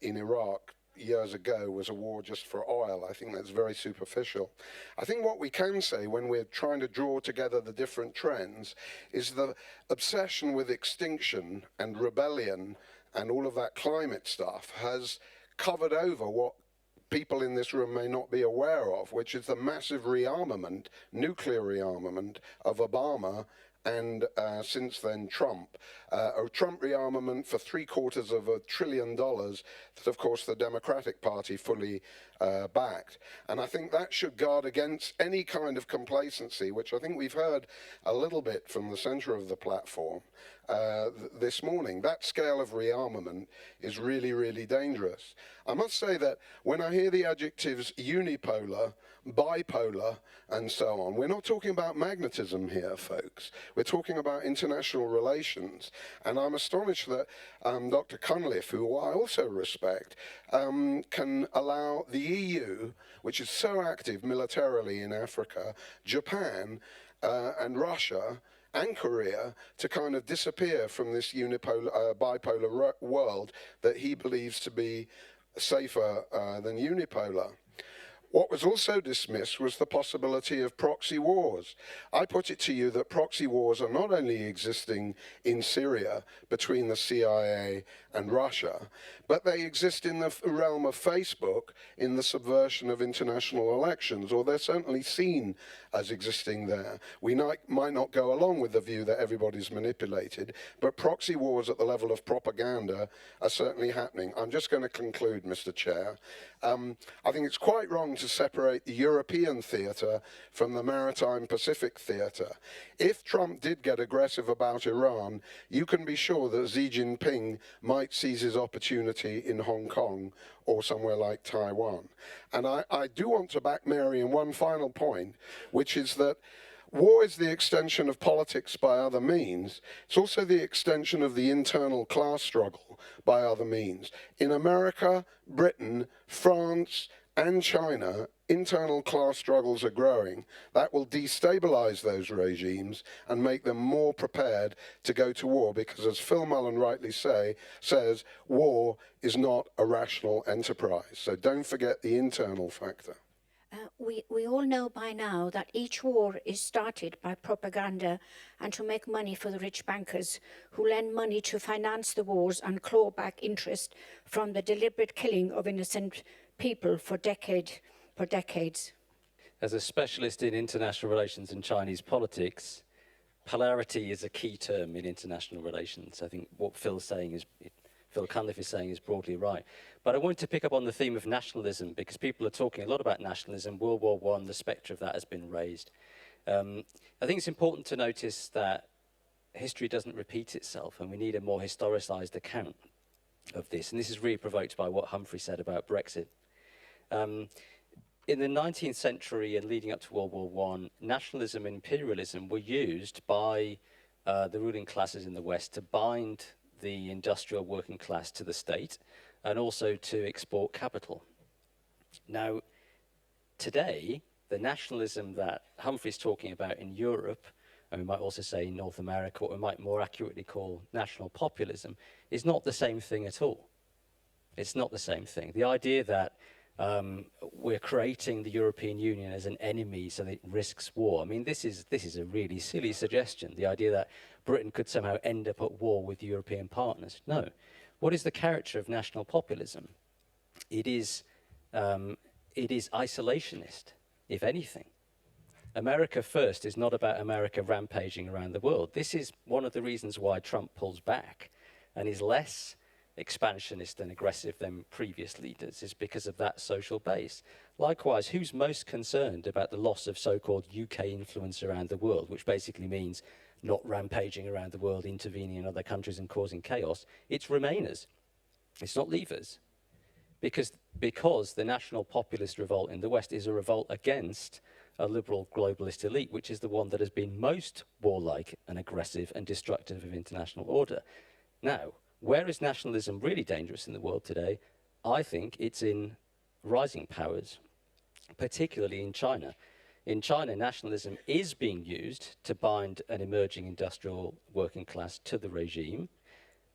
in Iraq years ago was a war just for oil. I think that's very superficial. I think what we can say when we're trying to draw together the different trends is the obsession with extinction and rebellion and all of that climate stuff has covered over what people in this room may not be aware of, which is the massive rearmament, nuclear rearmament of Obama and since then Trump. A Trump rearmament for $750 billion that, of course, the Democratic Party fully backed. And I think that should guard against any kind of complacency, which I think we've heard a little bit from the center of the platform this morning. That scale of rearmament is really, really dangerous. I must say that when I hear the adjectives unipolar, bipolar, and so on, we're not talking about magnetism here, folks. We're talking about international relations. And I'm astonished that Dr. Cunliffe, who I also respect, can allow the EU, which is so active militarily in Africa, Japan, and Russia, and Korea to kind of disappear from this bipolar world that he believes to be safer than unipolar. What was also dismissed was the possibility of proxy wars. I put it to you that proxy wars are not only existing in Syria between the CIA and Russia, but they exist in the realm of Facebook in the subversion of international elections, or they're certainly seen as existing there. We might not go along with the view that everybody's manipulated, but proxy wars at the level of propaganda are certainly happening. I'm just going to conclude, Mr. Chair. I think it's quite wrong to separate the European theatre from the maritime Pacific theatre. If Trump did get aggressive about Iran, you can be sure that Xi Jinping might seize his opportunity in Hong Kong or somewhere like Taiwan. And I do want to back Mary in one final point, which is that war is the extension of politics by other means. It's also the extension of the internal class struggle by other means. In America, Britain, France, and China, internal class struggles are growing. That will destabilize those regimes and make them more prepared to go to war, because as Phil Mullen rightly says, war is not a rational enterprise. So don't forget the internal factor. We all know by now that each war is started by propaganda and to make money for the rich bankers who lend money to finance the wars and claw back interest from the deliberate killing of innocent people for decades. As a specialist in international relations and Chinese politics, polarity is a key term in international relations. I think what Phil Cunliffe is saying is broadly right. But I wanted to pick up on the theme of nationalism, because people are talking a lot about nationalism. World War I, the spectre of that has been raised. I think it's important to notice that history doesn't repeat itself, and we need a more historicised account of this. And this is really provoked by what Humphrey said about Brexit. In the 19th century and leading up to World War I, nationalism and imperialism were used by the ruling classes in the West to bind the industrial working class to the state and also to export capital. Now, today, the nationalism that Humphrey's talking about in Europe, and we might also say in North America, what we might more accurately call national populism, is not the same thing at all. It's not the same thing. The idea that we're creating the European Union as an enemy so that it risks war. I mean, this is a really silly suggestion, the idea that Britain could somehow end up at war with European partners. No. What is the character of national populism? It is isolationist, if anything. America first is not about America rampaging around the world. This is one of the reasons why Trump pulls back and is less expansionist and aggressive than previous leaders, is because of that social base. Likewise, who's most concerned about the loss of so-called UK influence around the world, which basically means not rampaging around the world, intervening in other countries and causing chaos? It's Remainers. It's not Leavers. Because the national populist revolt in the West is a revolt against a liberal globalist elite, which is the one that has been most warlike and aggressive and destructive of international order. Now, where is nationalism really dangerous in the world today? I think it's in rising powers, particularly in China. In China, nationalism is being used to bind an emerging industrial working class to the regime,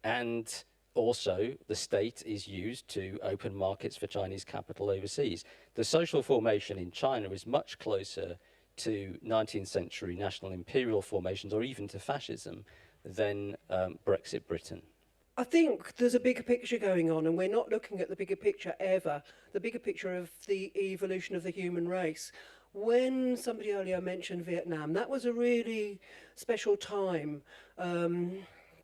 and also the state is used to open markets for Chinese capital overseas. The social formation in China is much closer to 19th century national imperial formations, or even to fascism, than Brexit Britain. I think there's a bigger picture going on, and we're not looking at the bigger picture ever, the bigger picture of the evolution of the human race. When somebody earlier mentioned Vietnam, that was a really special time.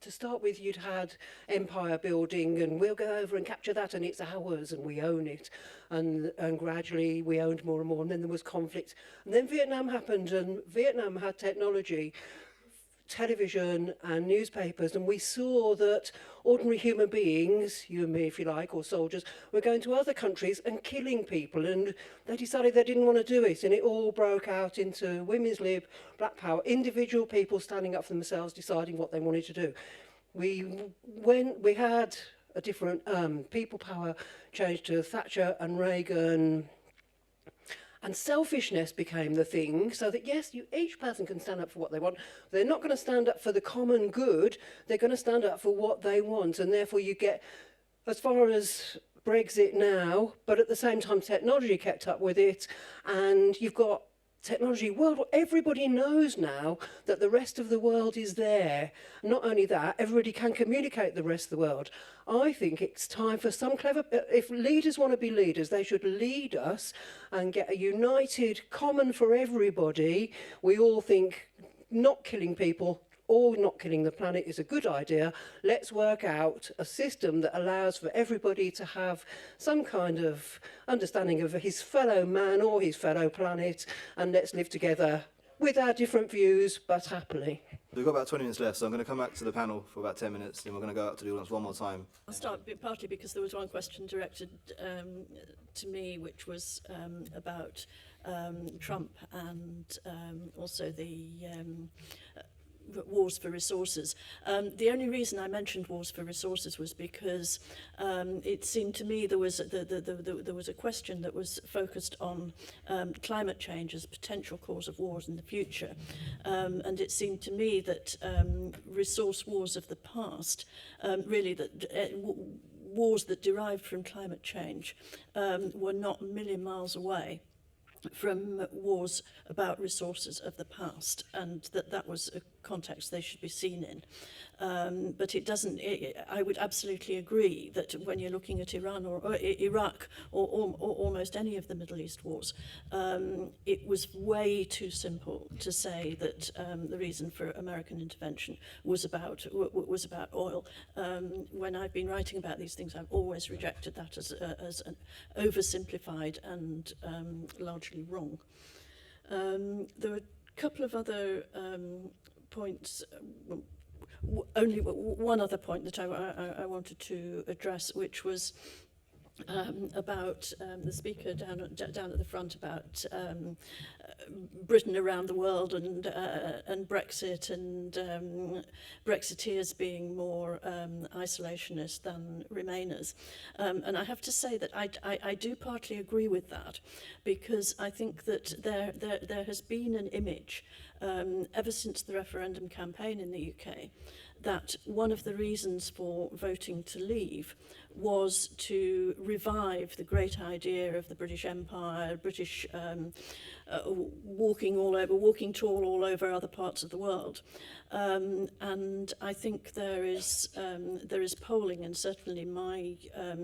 To start with, you'd had empire building, and we'll go over and capture that, and it's ours, and we own it. And gradually we owned more and more, and then there was conflict. And then Vietnam happened, and Vietnam had technology, television and newspapers, and we saw that ordinary human beings, you and me if you like, or soldiers, were going to other countries and killing people, and they decided they didn't want to do it, and it all broke out into women's lib, black power, individual people standing up for themselves, deciding what they wanted to do. When we had a different people power change to Thatcher and Reagan, and selfishness became the thing, so that yes, each person can stand up for what they want. They're not going to stand up for the common good, they're going to stand up for what they want, and therefore you get, as far as Brexit now, but at the same time technology kept up with it, and you've got technology world. Everybody knows now that the rest of the world is there. Not only that, everybody can communicate the rest of the world. I think it's time for some clever, if leaders want to be leaders, they should lead us and get a united, common for everybody. We all think not killing people or not killing the planet is a good idea. Let's work out a system that allows for everybody to have some kind of understanding of his fellow man or his fellow planet, and let's live together with our different views, but happily. We've got about 20 minutes left, so I'm going to come back to the panel for about 10 minutes, then we're going to go out to the audience one more time. I'll start partly because there was one question directed to me, which was about Trump and also the wars for resources. The only reason I mentioned wars for resources was because it seemed to me there was a question that was focused on climate change as a potential cause of wars in the future, and it seemed to me that resource wars of the past, really that wars that derived from climate change were not a million miles away from wars about resources of the past, and that was a context they should be seen in. But it doesn't, I would absolutely agree that when you're looking at Iran or Iraq or almost any of the Middle East wars, it was way too simple to say that the reason for American intervention was about oil. When I've been writing about these things, I've always rejected that as an oversimplified and largely wrong. There were a couple of other points. Only one other point that I wanted to address, which was about the speaker down at the front about Britain around the world and Brexit and Brexiteers being more isolationist than Remainers. And I have to say that I do partly agree with that, because I think that there has been an image ever since the referendum campaign in the UK that one of the reasons for voting to leave was to revive the great idea of the British Empire, British walking tall all over other parts of the world. And I think there is polling, and certainly my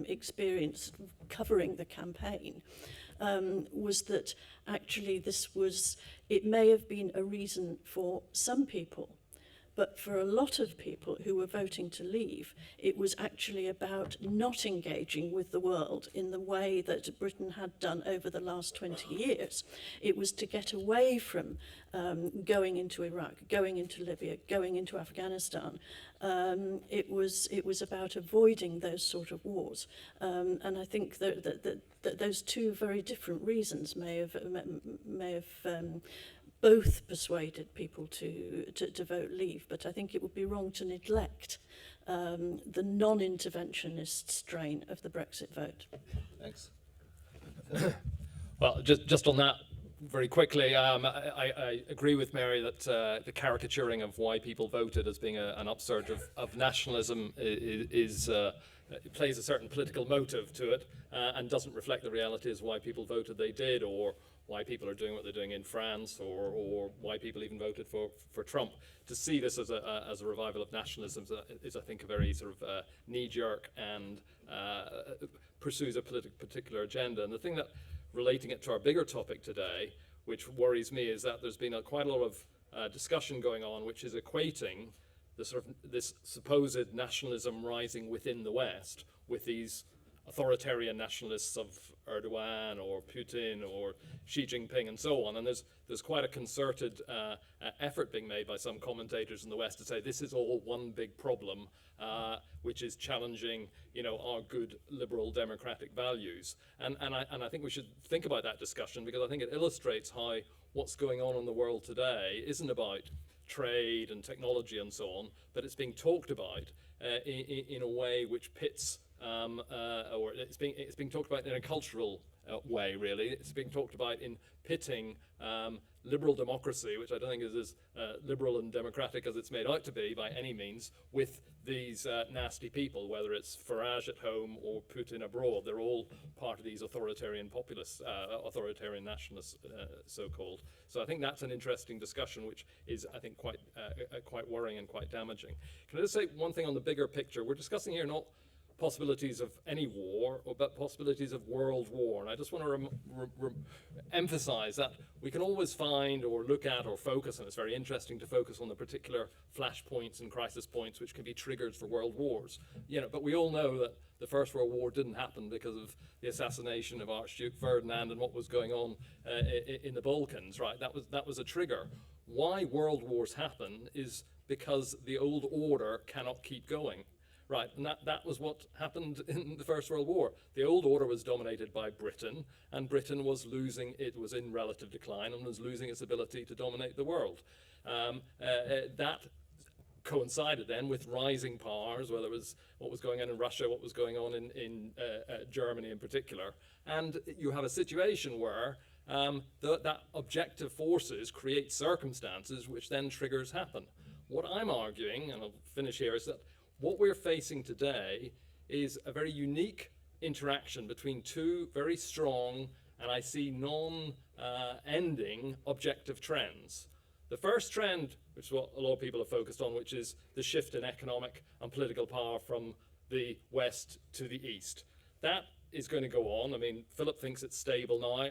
experience covering the campaign, was that actually it may have been a reason for some people, but for a lot of people who were voting to leave, it was actually about not engaging with the world in the way that Britain had done over the last 20 years. It was to get away from going into Iraq, going into Libya, going into Afghanistan. It was about avoiding those sort of wars. And I think that those two very different reasons may have both persuaded people to vote leave, but I think it would be wrong to neglect the non-interventionist strain of the Brexit vote. Thanks. Well, just on that, very quickly, I agree with Mary that the caricaturing of why people voted as being an upsurge of nationalism plays a certain political motive to it and doesn't reflect the reality as why people voted they did, or why people are doing what they're doing in France, or why people even voted for Trump. To see this as a revival of nationalism is I think, a very sort of knee-jerk and pursues a particular agenda. And the thing that, relating it to our bigger topic today, which worries me, is that there's been quite a lot of discussion going on, which is equating this supposed nationalism rising within the West with these authoritarian nationalists of Erdogan or Putin or Xi Jinping and so on. And there's quite a concerted effort being made by some commentators in the West to say this is all one big problem, which is challenging, our good liberal democratic values. And I think we should think about that discussion, because I think it illustrates how what's going on in the world today isn't about trade and technology and so on, but it's being talked about in a way which pits or it's being talked about in a cultural way, really. It's being talked about in pitting liberal democracy, which I don't think is as liberal and democratic as it's made out to be by any means, with these nasty people, whether it's Farage at home or Putin abroad. They're all part of these authoritarian populists, authoritarian nationalists, so-called. So I think that's an interesting discussion, which is, I think, quite worrying and quite damaging. Can I just say one thing on the bigger picture? We're discussing here not possibilities of any war, but possibilities of world war. And I just want to emphasize that we can always find or look at or focus, and it's very interesting to focus on the particular flashpoints and crisis points which can be triggers for world wars. But we all know that the First World War didn't happen because of the assassination of Archduke Ferdinand and what was going on in the Balkans, right? That was a trigger. Why world wars happen is because the old order cannot keep going. Right, and that was what happened in the First World War. The old order was dominated by Britain, and Britain was was in relative decline and was losing its ability to dominate the world. That coincided then with rising powers, whether it was what was going on in Russia, what was going on in Germany in particular. And you have a situation where that objective forces create circumstances which then triggers happen. What I'm arguing, and I'll finish here, is that what we're facing today is a very unique interaction between two very strong, and I see non-ending objective trends. The first trend, which is what a lot of people are focused on, which is the shift in economic and political power from the West to the East. That is going to go on. I mean, Philip thinks it's stable now.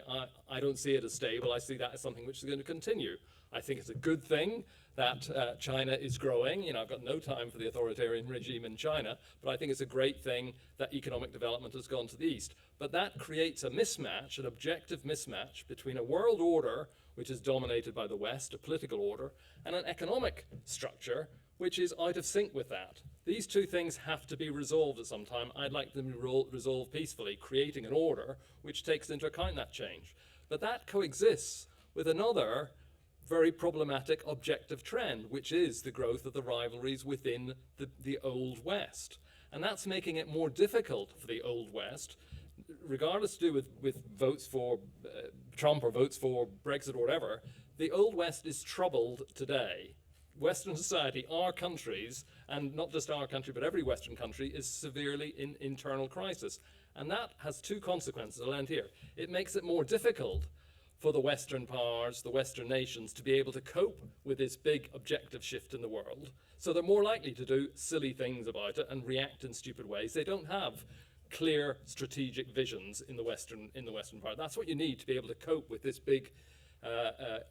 I don't see it as stable. I see that as something which is going to continue. I think it's a good thing that China is growing. I've got no time for the authoritarian regime in China, but I think it's a great thing that economic development has gone to the East. But that creates a mismatch, an objective mismatch between a world order which is dominated by the West, a political order, and an economic structure which is out of sync with that. These two things have to be resolved at some time. I'd like them to be resolved peacefully, creating an order which takes into account that change. But that coexists with another very problematic objective trend, which is the growth of the rivalries within the Old West. And that's making it more difficult for the Old West, regardless to do with votes for Trump or votes for Brexit or whatever. The Old West is troubled today. Western society, our countries, and not just our country, but every Western country, is severely in internal crisis. And that has two consequences. I'll end here. It makes it more difficult for the Western powers, the Western nations, to be able to cope with this big objective shift in the world. So they're more likely to do silly things about it and react in stupid ways. They don't have clear strategic visions in the Western part. That's what you need to be able to cope with this big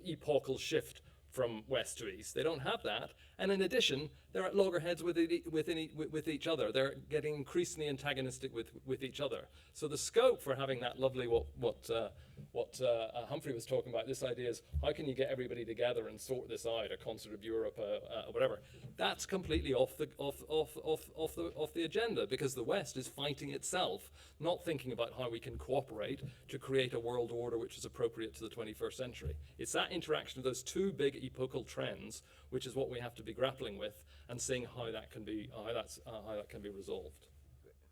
epochal shift from west to east. They don't have that, and in addition, they're at loggerheads with each other. They're getting increasingly antagonistic with each other. So the scope for having that lovely what Humphrey was talking about, this idea is how can you get everybody together and sort this out, a concert of Europe, whatever. That's completely off the agenda, because the West is fighting itself, not thinking about how we can cooperate to create a world order which is appropriate to the 21st century. It's that interaction of those two big epochal trends which is what we have to be grappling with and seeing how that can be resolved.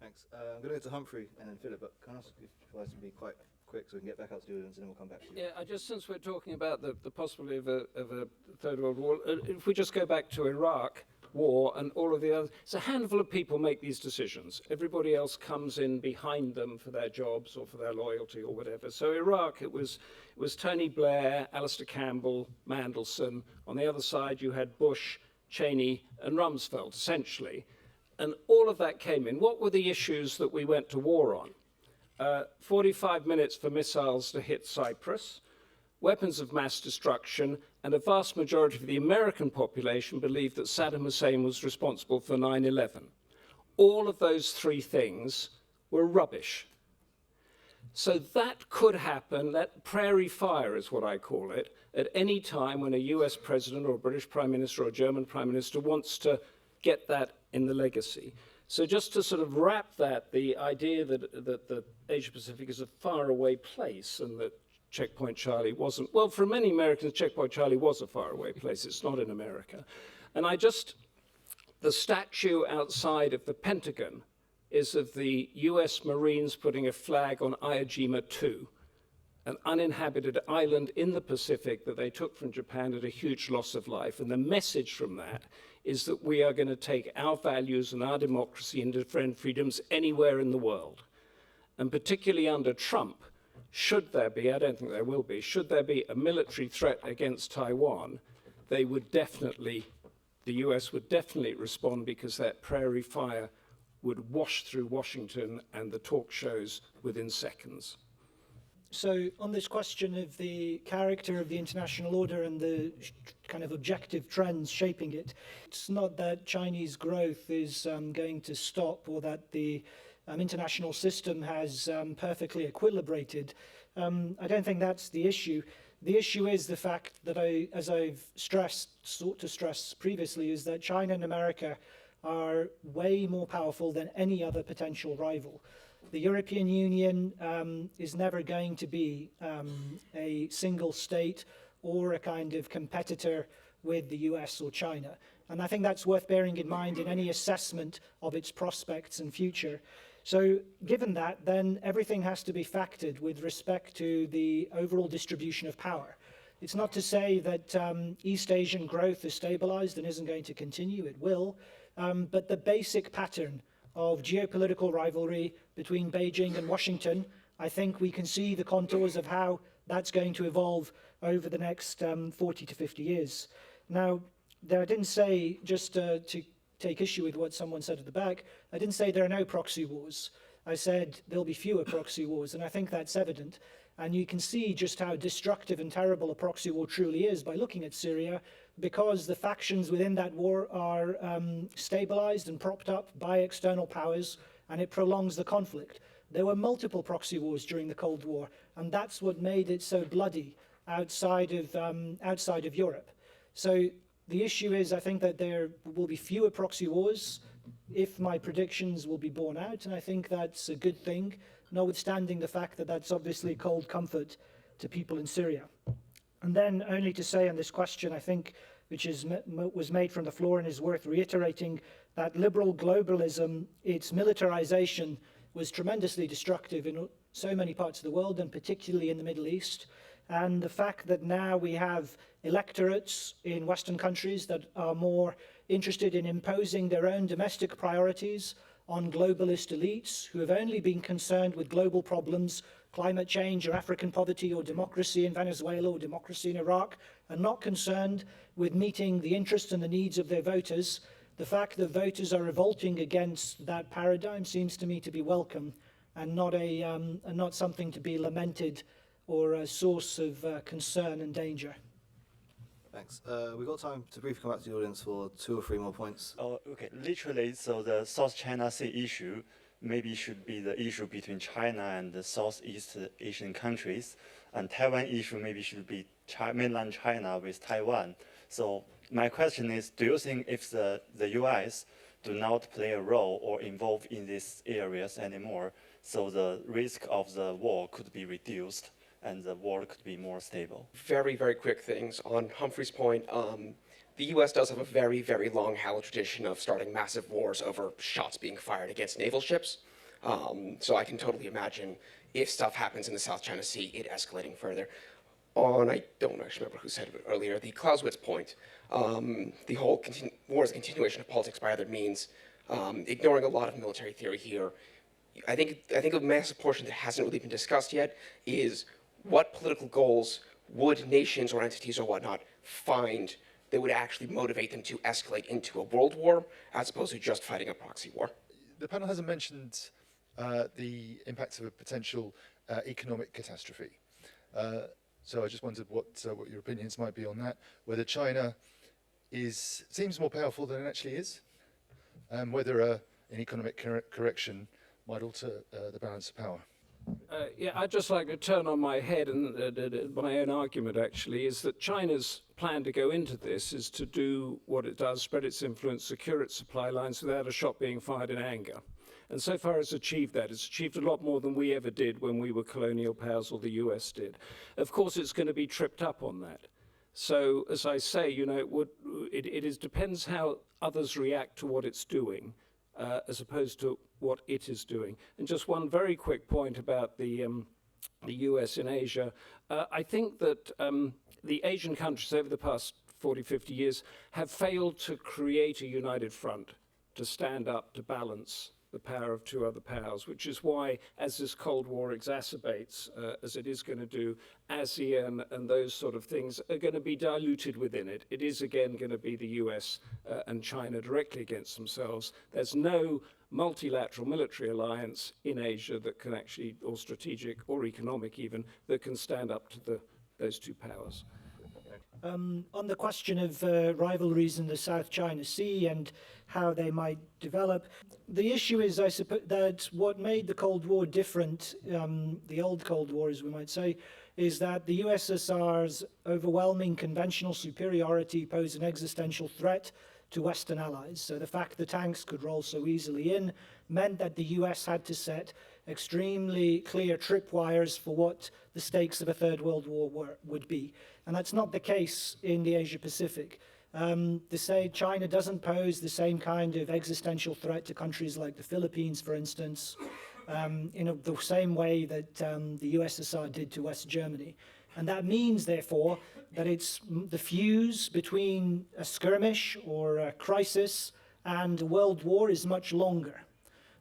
Thanks. I'm going to go to Humphrey and then Philip, but can I ask if you guys can be quite quick so we can get back out to the audience and then we'll come back to you. Yeah, since we're talking about the possibility of a Third World War, if we just go back to Iraq war and all of the others, it's a handful of people make these decisions. Everybody else comes in behind them for their jobs or for their loyalty or whatever. So Iraq, it was Tony Blair, Alistair Campbell, Mandelson. On the other side, you had Bush, Cheney, and Rumsfeld, essentially. And all of that came in. What were the issues that we went to war on? 45 minutes for missiles to hit Cyprus, weapons of mass destruction, and a vast majority of the American population believed that Saddam Hussein was responsible for 9/11. All of those three things were rubbish. So that could happen, that prairie fire is what I call it, at any time when a US president or a British Prime Minister or a German Prime Minister wants to get that in the legacy. So just to sort of wrap that, the idea that Asia Pacific is a faraway place and that Checkpoint Charlie wasn't, well, for many Americans, Checkpoint Charlie was a faraway place. It's not in America. And the statue outside of the Pentagon is of the US Marines putting a flag on Iwo Jima 2, an uninhabited island in the Pacific that they took from Japan at a huge loss of life. And the message from that is that we are going to take our values and our democracy and defend freedoms anywhere in the world. And particularly under Trump, should there be, I don't think there will be, should there be a military threat against Taiwan, the US would definitely respond, because that prairie fire would wash through Washington and the talk shows within seconds. So on this question of the character of the international order and the kind of objective trends shaping it, it's not that Chinese growth is going to stop or that the international system has perfectly equilibrated. I don't think that's the issue. The issue is the fact that as I've sought to stress previously, is that China and America are way more powerful than any other potential rival. The European Union is never going to be a single state or a kind of competitor with the US or China. And I think that's worth bearing in mind in any assessment of its prospects and future. So given that, then everything has to be factored with respect to the overall distribution of power. It's not to say that East Asian growth is stabilized and isn't going to continue. It will. But the basic pattern of geopolitical rivalry between Beijing and Washington, I think we can see the contours of how that's going to evolve over the next 40 to 50 years. Now, I didn't say, just to take issue with what someone said at the back, I didn't say there are no proxy wars. I said there'll be fewer proxy wars, and I think that's evident. And you can see just how destructive and terrible a proxy war truly is by looking at Syria, because the factions within that war are stabilized and propped up by external powers, and it prolongs the conflict. There were multiple proxy wars during the Cold War, and that's what made it so bloody outside of Europe. So the issue is, I think that there will be fewer proxy wars if my predictions will be borne out, and I think that's a good thing, notwithstanding the fact that that's obviously cold comfort to people in Syria. And then only to say on this question, I think, which was made from the floor and is worth reiterating, that liberal globalism, its militarization, was tremendously destructive in so many parts of the world, and particularly in the Middle East. And the fact that now we have electorates in Western countries that are more interested in imposing their own domestic priorities on globalist elites who have only been concerned with global problems, climate change or African poverty or democracy in Venezuela or democracy in Iraq, and not concerned with meeting the interests and the needs of their voters, The fact that voters are revolting against that paradigm seems to me to be welcome and not something to be lamented or a source of concern and danger. Thanks. We've got time to briefly come back to the audience for 2 or 3 more points. Oh, okay. Literally, so the South China Sea issue maybe should be the issue between China and the Southeast Asian countries, and Taiwan issue maybe should be mainland China with Taiwan. So my question is, do you think if the US do not play a role or involve in these areas anymore, so the risk of the war could be reduced and the world could be more stable? Very, very quick things. On Humphrey's point, the US does have a very, very long, hallowed tradition of starting massive wars over shots being fired against naval ships. So I can totally imagine if stuff happens in the South China Sea, it escalating further. On, I don't actually remember who said it earlier, the Clausewitz point, the whole war is a continuation of politics by other means, ignoring a lot of military theory here. I think a massive portion that hasn't really been discussed yet is what political goals would nations or entities or whatnot find that would actually motivate them to escalate into a world war as opposed to just fighting a proxy war. The panel hasn't mentioned the impacts of a potential economic catastrophe. So I just wondered what your opinions might be on that, whether China seems more powerful than it actually is, and whether an economic correction might alter the balance of power. Yeah, I'd just like to turn on my head, and my own argument actually is that China's plan to go into this is to do what it does, spread its influence, secure its supply lines without a shot being fired in anger. And so far it's achieved that. It's achieved a lot more than we ever did when we were colonial powers or the US did. Of course, it's going to be tripped up on that. So, as I say, you know, it depends how others react to what it's doing, as opposed to what it is doing. And just one very quick point about the US in Asia. I think that the Asian countries over the past 40, 50 years have failed to create a united front to stand up to balance the power of 2 other powers, which is why, as this Cold War exacerbates, as it is going to do, ASEAN and those sort of things are going to be diluted within it. It is again going to be the US and China directly against themselves. There's no multilateral military alliance in Asia that can actually, or strategic or economic even, that can stand up to those 2 powers. On the question of rivalries in the South China Sea and how they might develop, the issue is, I suppose, that what made the Cold War different, the old Cold War, as we might say, is that the USSR's overwhelming conventional superiority posed an existential threat to Western allies. So the fact the tanks could roll so easily in meant that the US had to set extremely clear tripwires for what the stakes of a Third World War would be. And that's not the case in the Asia-Pacific. China doesn't pose the same kind of existential threat to countries like the Philippines, for instance, in the same way that the USSR did to West Germany. And that means, therefore, that it's the fuse between a skirmish or a crisis and a world war is much longer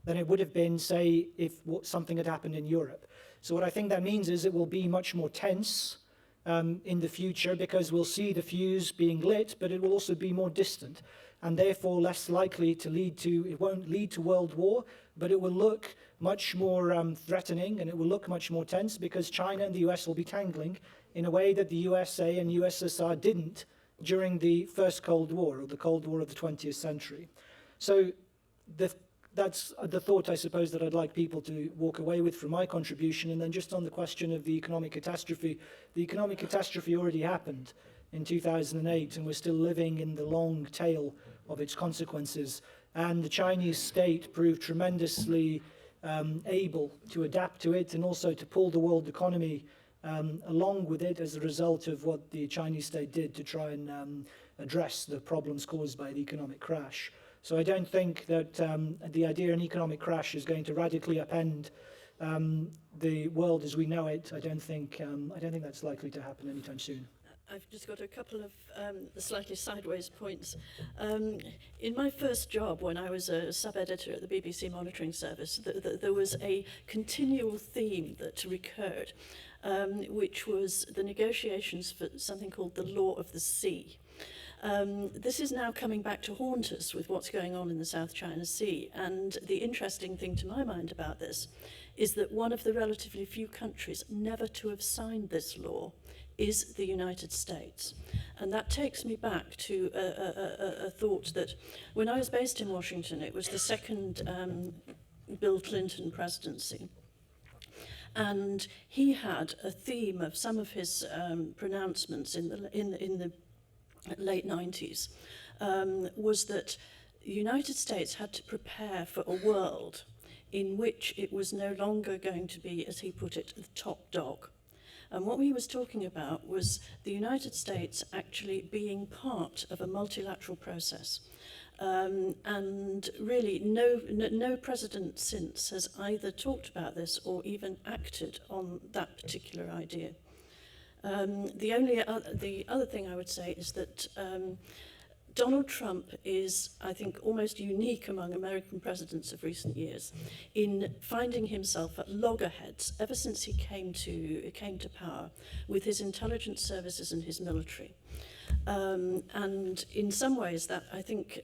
than it would have been, say, if something had happened in Europe. So what I think that means is it will be much more tense in the future, because we'll see the fuse being lit, but it will also be more distant, and therefore less likely to it won't lead to world war, but it will look much more threatening, and it will look much more tense, because China and the US will be tangling in a way that the USA and USSR didn't during the first Cold War, or the Cold War of the 20th century. So that's the thought, I suppose, that I'd like people to walk away with from my contribution. And then just on the question of the economic catastrophe already happened in 2008, and we're still living in the long tail of its consequences. And the Chinese state proved tremendously able to adapt to it and also to pull the world economy along with it as a result of what the Chinese state did to try and address the problems caused by the economic crash. So I don't think that the idea of an economic crash is going to radically upend the world as we know it. I don't think that's likely to happen anytime soon. I've just got a couple of slightly sideways points. In my first job, when I was a sub-editor at the BBC Monitoring Service, there was a continual theme that recurred, which was the negotiations for something called the Law of the Sea. This is now coming back to haunt us with what's going on in the South China Sea. And the interesting thing to my mind about this is that one of the relatively few countries never to have signed this law is the United States. And that takes me back to a thought that when I was based in Washington, it was the second Bill Clinton presidency. And he had a theme of some of his pronouncements in the late 90s, was that the United States had to prepare for a world in which it was no longer going to be, as he put it, the top dog. And what he was talking about was the United States actually being part of a multilateral process. And really, no president since has either talked about this or even acted on that particular idea. The other thing I would say is that Donald Trump is, I think, almost unique among American presidents of recent years in finding himself at loggerheads ever since he came to power with his intelligence services and his military. And in some ways that, I think,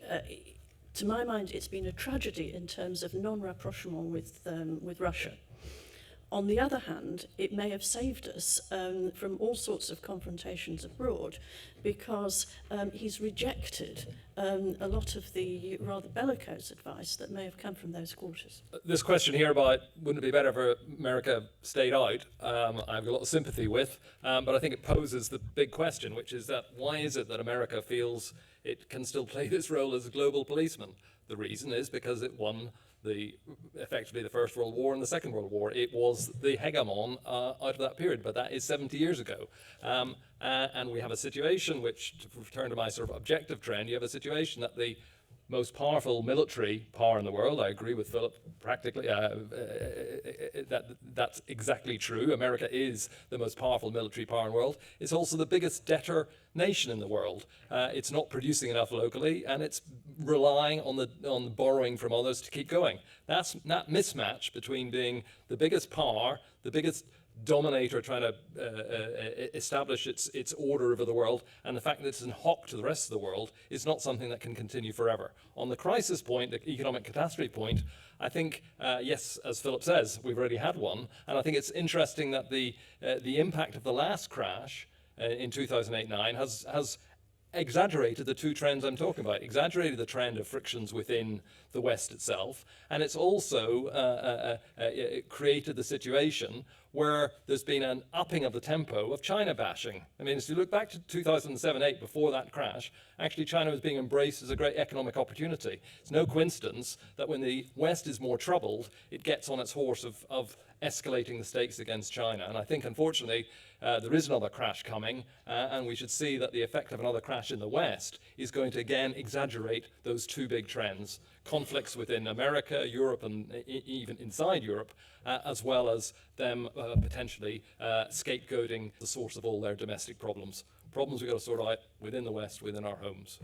to my mind, it's been a tragedy in terms of non-rapprochement with Russia. On the other hand, it may have saved us from all sorts of confrontations abroad because he's rejected a lot of the rather bellicose advice that may have come from those quarters. This question here about wouldn't it be better if America stayed out, I have a lot of sympathy with, but I think it poses the big question, which is that why is it that America feels it can still play this role as a global policeman? The reason is because it won effectively the First World War and the Second World War. It was the hegemon out of that period, but that is 70 years ago. And we have a situation which, to return to my sort of objective trend, you have a situation that the most powerful military power in the world, I agree with Philip practically, that's exactly true. America is the most powerful military power in the world. It's also the biggest debtor nation in the world. It's not producing enough locally, and it's relying on borrowing from others to keep going. That mismatch between being the biggest power, the biggest dominator trying to establish its order over the world, and the fact that it's in hock to the rest of the world is not something that can continue forever. On the crisis point, the economic catastrophe point, I think, yes, as Philip says, we've already had one, and I think it's interesting that the impact of the last crash in 2008-9 has exaggerated the two trends I'm talking about, exaggerated the trend of frictions within the West itself, and it's also created the situation where there's been an upping of the tempo of China bashing. I mean, as you look back to 2007-8, before that crash, actually China was being embraced as a great economic opportunity. It's no coincidence that when the West is more troubled, it gets on its horse of escalating the stakes against China. And I think, unfortunately, there is another crash coming, and we should see that the effect of another crash in the West is going to again exaggerate those two big trends: conflicts within America, Europe, and even inside Europe, as well as them potentially scapegoating the source of all their domestic problems. Problems we've got to sort out within the West, within our homes.